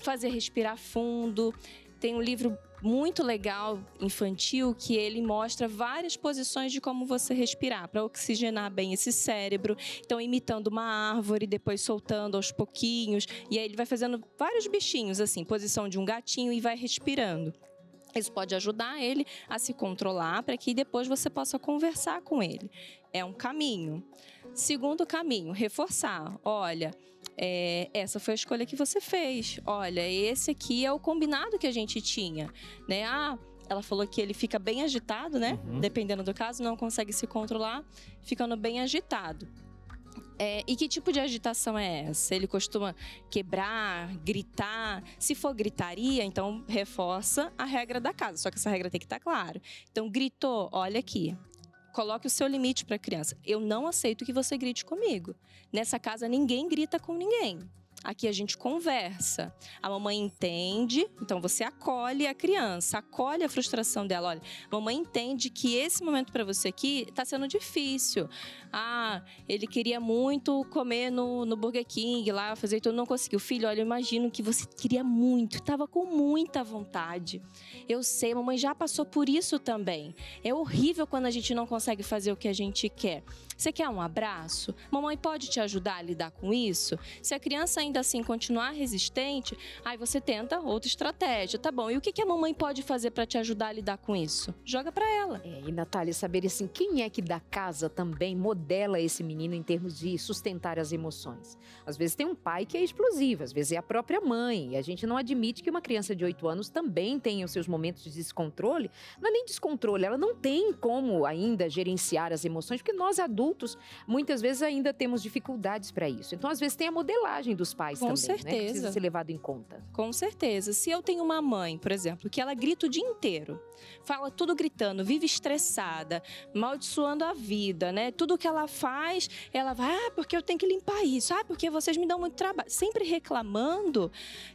fazer respirar fundo. Tem um livro muito legal, infantil, que ele mostra várias posições de como você respirar, para oxigenar bem esse cérebro. Então, imitando uma árvore, depois soltando aos pouquinhos. E aí ele vai fazendo vários bichinhos, assim, posição de um gatinho e vai respirando. Isso pode ajudar ele a se controlar para que depois você possa conversar com ele. É um caminho. Segundo caminho, reforçar. Olha, essa foi a escolha que você fez. Olha, esse aqui é o combinado que a gente tinha, né? Ela falou que ele fica bem agitado, né? Dependendo do caso, não consegue se controlar, ficando bem agitado. E que tipo de agitação é essa? Ele costuma quebrar, gritar. Se for gritaria, então reforça a regra da casa. Só que essa regra tem que estar clara. Então, gritou, olha aqui. Coloque o seu limite para a criança. Eu não aceito que você grite comigo. Nessa casa, ninguém grita com ninguém. Aqui a gente conversa. A mamãe entende, então você acolhe a criança, acolhe a frustração dela. Olha, a mamãe entende que esse momento para você aqui está sendo difícil. Ele queria muito comer no Burger King, lá fazer tudo, não conseguiu. Filho, olha, eu imagino que você queria muito, estava com muita vontade. Eu sei, a mamãe já passou por isso também. É horrível quando a gente não consegue fazer o que a gente quer. Você quer um abraço? Mamãe pode te ajudar a lidar com isso? Se a criança ainda assim continuar resistente, aí você tenta outra estratégia. Tá bom, e o que a mamãe pode fazer para te ajudar a lidar com isso? Joga para ela. E Natália, saber assim, quem é que da casa também modela esse menino em termos de sustentar as emoções? Às vezes tem um pai que é explosivo, às vezes é a própria mãe. E a gente não admite que uma criança de 8 anos também tenha os seus momentos de descontrole. Não é nem descontrole, ela não tem como ainda gerenciar as emoções, porque nós adultos, muitas vezes ainda temos dificuldades para isso. Então, às vezes tem a modelagem dos pais Com também, certeza. né? Que precisa ser levado em conta. Com certeza. Se eu tenho uma mãe, por exemplo, que ela grita o dia inteiro, fala tudo gritando, vive estressada, amaldiçoando a vida, né? Tudo que ela faz, ela vai, porque eu tenho que limpar isso, porque vocês me dão muito trabalho. Sempre reclamando,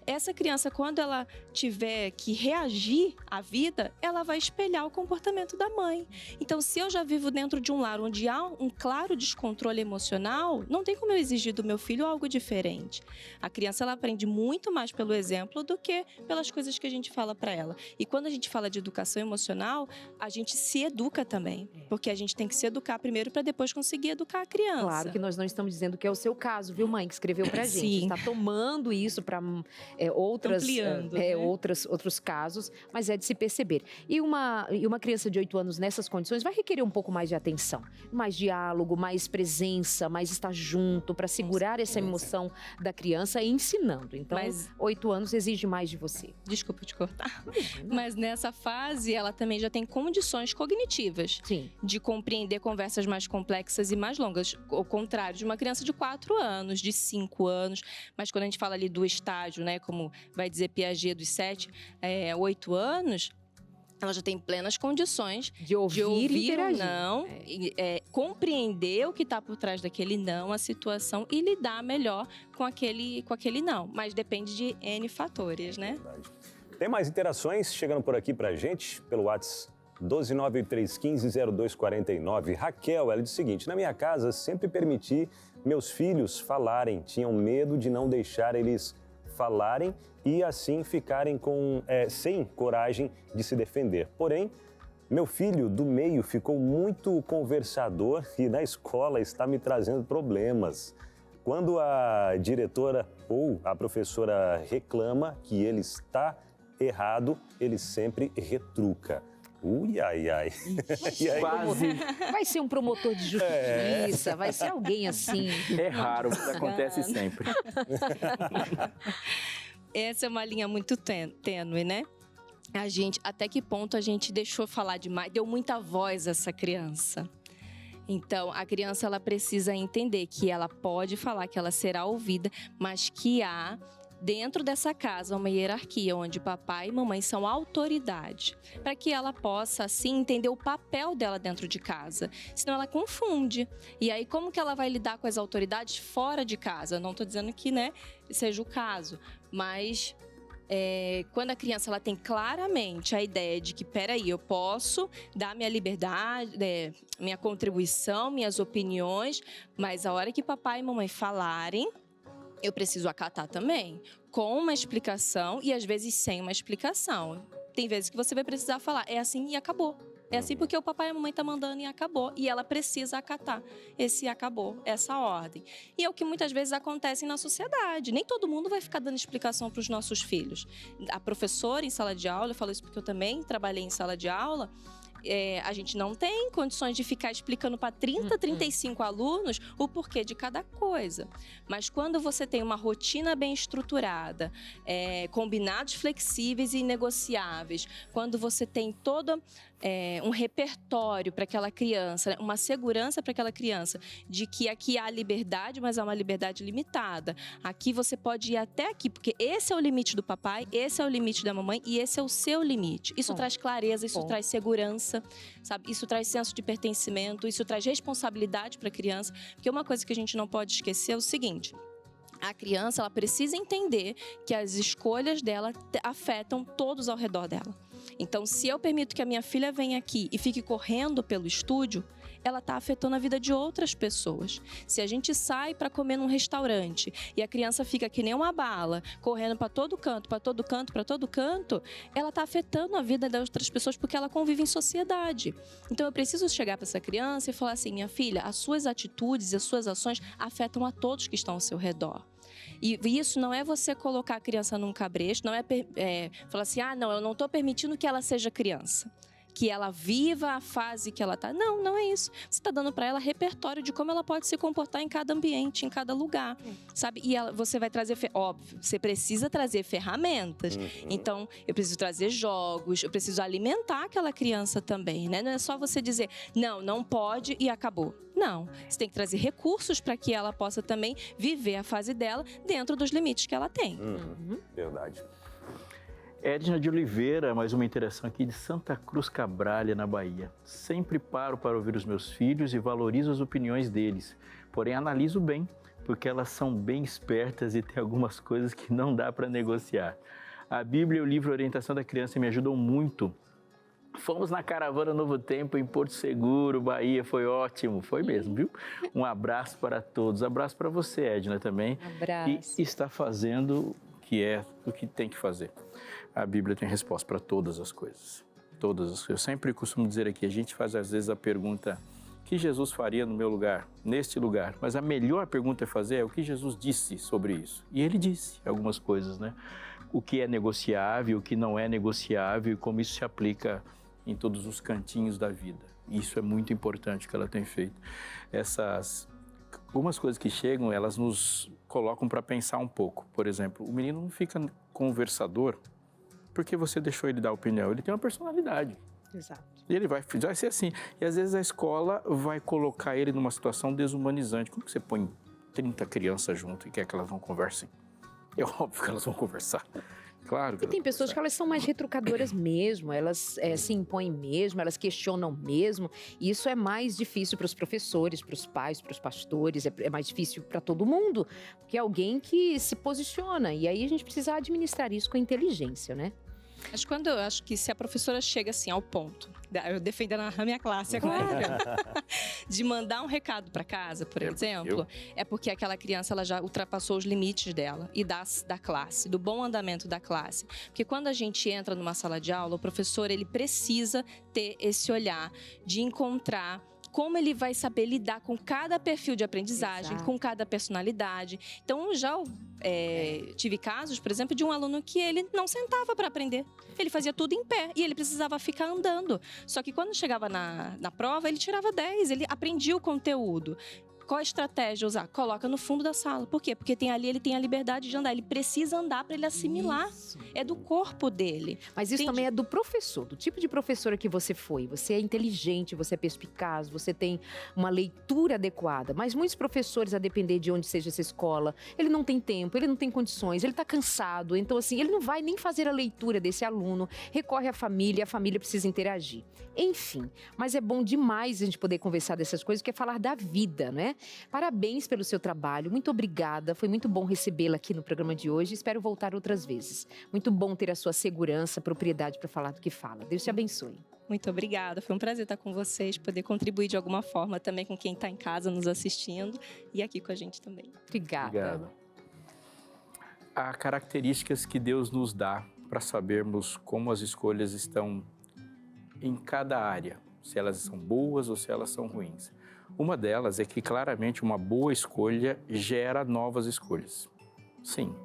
essa criança, quando ela tiver que reagir à vida, ela vai espelhar o comportamento da mãe. Então, se eu já vivo dentro de um lar onde há um claro descontrole emocional, não tem como eu exigir do meu filho algo diferente. A criança, ela aprende muito mais pelo exemplo do que pelas coisas que a gente fala para ela. E quando a gente fala de educação emocional, a gente se educa também. Porque a gente tem que se educar primeiro para depois conseguir educar a criança. Claro que nós não estamos dizendo que é o seu caso, viu, mãe, que escreveu pra gente. Sim. Está tomando isso para Ampliando, né? outros casos, mas é de se perceber. E uma criança de 8 anos nessas condições vai requerer um pouco mais de atenção, mais diálogo, mais presença, mais estar junto para segurar essa emoção da criança e ensinando. Então, 8 anos exige mais de você. Desculpa te cortar. Mas nessa fase, ela também já tem condições cognitivas. Sim. De compreender conversas mais complexas e mais longas. Ao contrário de uma criança de 4 anos, de 5 anos. Mas quando a gente fala ali do estágio, né, como vai dizer Piaget, dos 7, 8 anos, ela já tem plenas condições de ouvir e interagir. Não, compreender o que está por trás daquele não, a situação, e lidar melhor com aquele não. Mas depende de N fatores, né? Tem mais interações chegando por aqui pra gente, pelo WhatsApp 12931150249. Raquel, ela diz o seguinte: na minha casa sempre permiti meus filhos falarem, tinham medo de não deixar eles falarem e assim ficarem sem coragem de se defender. Porém, meu filho do meio ficou muito conversador e na escola está me trazendo problemas. Quando a diretora ou a professora reclama que ele está errado, ele sempre retruca. Ui, ai, ai. Quase. Vai ser um promotor de justiça, vai ser alguém assim. É raro, mas acontece sempre. Essa é uma linha muito tênue, né? Até que ponto a gente deixou falar demais, deu muita voz a essa criança. Então, a criança, ela precisa entender que ela pode falar, que ela será ouvida, mas que há dentro dessa casa, uma hierarquia onde papai e mamãe são autoridade, para que ela possa, assim, entender o papel dela dentro de casa. Senão ela confunde. E aí, como que ela vai lidar com as autoridades fora de casa? Eu não estou dizendo que, né, seja o caso, mas... quando a criança ela tem claramente a ideia de que, peraí, eu posso dar minha liberdade, minha contribuição, minhas opiniões, mas a hora que papai e mamãe falarem, eu preciso acatar também, com uma explicação e às vezes sem uma explicação. Tem vezes que você vai precisar falar, é assim e acabou. É assim porque o papai e a mamãe tá mandando e acabou. E ela precisa acatar esse acabou, essa ordem. E é o que muitas vezes acontece na sociedade. Nem todo mundo vai ficar dando explicação para os nossos filhos. A professora em sala de aula, eu falo isso porque eu também trabalhei em sala de aula, a gente não tem condições de ficar explicando para 30, 35 alunos o porquê de cada coisa. Mas quando você tem uma rotina bem estruturada, combinados flexíveis e negociáveis, quando você tem todo um repertório para aquela criança, uma segurança para aquela criança de que aqui há liberdade, mas há uma liberdade limitada. Aqui você pode ir até aqui, porque esse é o limite do papai, esse é o limite da mamãe e esse é o seu limite. Isso traz clareza, isso traz segurança, sabe? Isso traz senso de pertencimento, isso traz responsabilidade para a criança. Porque uma coisa que a gente não pode esquecer é o seguinte: a criança ela precisa entender que as escolhas dela afetam todos ao redor dela. Então, se eu permito que a minha filha venha aqui e fique correndo pelo estúdio, ela está afetando a vida de outras pessoas. Se a gente sai para comer num restaurante e a criança fica que nem uma bala, correndo para todo canto, para todo canto, para todo canto, ela está afetando a vida das outras pessoas porque ela convive em sociedade. Então, eu preciso chegar para essa criança e falar assim: minha filha, as suas atitudes e as suas ações afetam a todos que estão ao seu redor. E isso não é você colocar a criança num cabresto, não é falar assim, não, eu não estou permitindo que ela seja criança, que ela viva a fase que ela está. Não, não é isso. Você está dando para ela repertório de como ela pode se comportar em cada ambiente, em cada lugar, sabe? E você vai trazer, óbvio, você precisa trazer ferramentas. Então, eu preciso trazer jogos, eu preciso alimentar aquela criança também, né? Não é só você dizer, não pode e acabou. Não, você tem que trazer recursos para que ela possa também viver a fase dela dentro dos limites que ela tem. Verdade. Edna de Oliveira, mais uma interação aqui de Santa Cruz Cabralha, na Bahia. Sempre paro para ouvir os meus filhos e valorizo as opiniões deles. Porém, analiso bem, porque elas são bem espertas e tem algumas coisas que não dá para negociar. A Bíblia e o livro Orientação da Criança me ajudam muito. Fomos na caravana Novo Tempo em Porto Seguro, Bahia, foi ótimo, foi mesmo, viu? Um abraço para todos, abraço para você, Edna, também. Abraço. E está fazendo o que tem que fazer. A Bíblia tem resposta para todas as coisas. Todas as coisas. Eu sempre costumo dizer aqui, a gente faz às vezes a pergunta, o que Jesus faria no meu lugar, neste lugar? Mas a melhor pergunta a fazer é o que Jesus disse sobre isso. E ele disse algumas coisas, né? O que é negociável, o que não é negociável e como isso se aplica em todos os cantinhos da vida. Isso é muito importante que ela tem feito. Algumas coisas que chegam, elas nos colocam para pensar um pouco. Por exemplo, o menino não fica conversador porque você deixou ele dar opinião. Ele tem uma personalidade. Exato. E ele vai ser assim. E às vezes a escola vai colocar ele numa situação desumanizante. Como que você põe 30 crianças junto e quer que elas não conversem? É óbvio que elas vão conversar. Claro que e tem pessoas que elas são mais retrucadoras mesmo, elas se impõem mesmo, elas questionam mesmo. E isso é mais difícil para os professores, para os pais, para os pastores, é mais difícil para todo mundo, porque é alguém que se posiciona. E aí a gente precisa administrar isso com inteligência, né? Mas eu acho que se a professora chega assim ao ponto, eu defendendo a minha classe agora, de mandar um recado para casa, por exemplo, é porque aquela criança ela já ultrapassou os limites dela e da classe, do bom andamento da classe. Porque quando a gente entra numa sala de aula, o professor ele precisa ter esse olhar de encontrar como ele vai saber lidar com cada perfil de aprendizagem, com cada personalidade. Então, já tive casos, por exemplo, de um aluno que ele não sentava para aprender. Ele fazia tudo em pé e ele precisava ficar andando. Só que quando chegava na prova, ele tirava 10, ele aprendia o conteúdo. Qual a estratégia usar? Coloca no fundo da sala. Por quê? Porque ele tem a liberdade de andar. Ele precisa andar para ele assimilar. Isso. É do corpo dele. Mas isso também é do professor, do tipo de professora que você foi. Você é inteligente, você é perspicaz, você tem uma leitura adequada. Mas muitos professores, a depender de onde seja essa escola, ele não tem tempo, ele não tem condições, ele está cansado. Então, assim, ele não vai nem fazer a leitura desse aluno, recorre à família, a família precisa interagir. Enfim, mas é bom demais a gente poder conversar dessas coisas, que é falar da vida, né? Parabéns pelo seu trabalho, muito obrigada, foi muito bom recebê-la aqui no programa de hoje, espero voltar outras vezes. Muito bom ter a sua segurança, propriedade para falar do que fala. Deus te abençoe. Muito obrigada, foi um prazer estar com vocês, poder contribuir de alguma forma também com quem está em casa nos assistindo e aqui com a gente também. Obrigada. Há características que Deus nos dá para sabermos como as escolhas estão em cada área, se elas são boas ou se elas são ruins. Uma delas é que claramente uma boa escolha gera novas escolhas. Sim,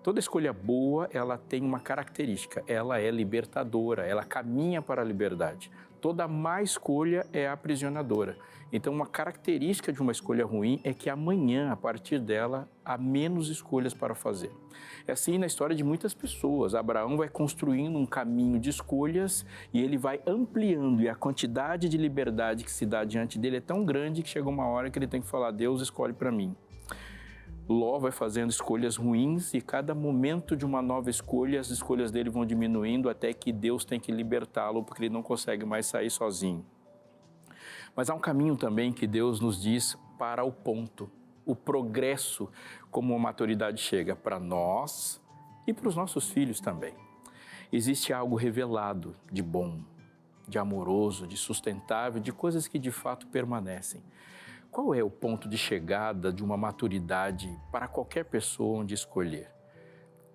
toda escolha boa, ela tem uma característica, ela é libertadora, ela caminha para a liberdade. Toda má escolha é aprisionadora. Então, uma característica de uma escolha ruim é que amanhã, a partir dela, há menos escolhas para fazer. É assim na história de muitas pessoas. Abraão vai construindo um caminho de escolhas e ele vai ampliando. E a quantidade de liberdade que se dá diante dele é tão grande que chega uma hora que ele tem que falar, Deus escolhe para mim. Ló vai fazendo escolhas ruins e cada momento de uma nova escolha, as escolhas dele vão diminuindo até que Deus tem que libertá-lo porque ele não consegue mais sair sozinho. Mas há um caminho também que Deus nos diz para o ponto, o progresso, como a maturidade chega para nós e para os nossos filhos também. Existe algo revelado de bom, de amoroso, de sustentável, de coisas que de fato permanecem. Qual é o ponto de chegada de uma maturidade para qualquer pessoa onde escolher?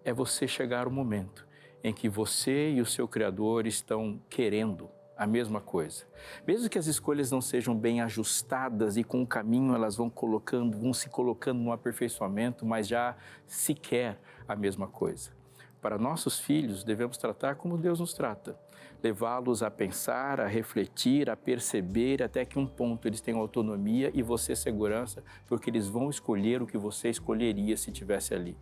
É você chegar ao momento em que você e o seu Criador estão querendo a mesma coisa. Mesmo que as escolhas não sejam bem ajustadas e com o caminho elas vão se colocando num aperfeiçoamento, mas já se quer a mesma coisa. Para nossos filhos, devemos tratar como Deus nos trata. Levá-los a pensar, a refletir, a perceber, até que um ponto eles tenham autonomia e você segurança, porque eles vão escolher o que você escolheria se estivesse ali.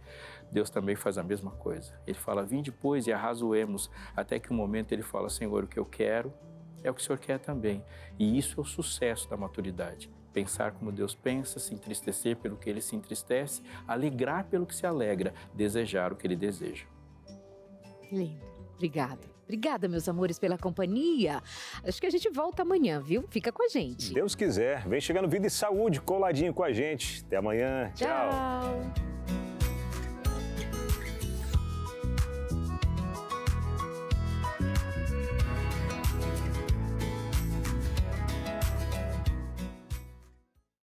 Deus também faz a mesma coisa. Ele fala, vinde pois e arrazoemos, até que um momento ele fala, Senhor, o que eu quero é o que o Senhor quer também. E isso é o sucesso da maturidade. Pensar como Deus pensa, se entristecer pelo que Ele se entristece, alegrar pelo que se alegra, desejar o que Ele deseja. Lindo. Obrigada. Obrigada, meus amores, pela companhia. Acho que a gente volta amanhã, viu? Fica com a gente. Se Deus quiser. Vem chegando Vida e Saúde coladinho com a gente. Até amanhã. Tchau.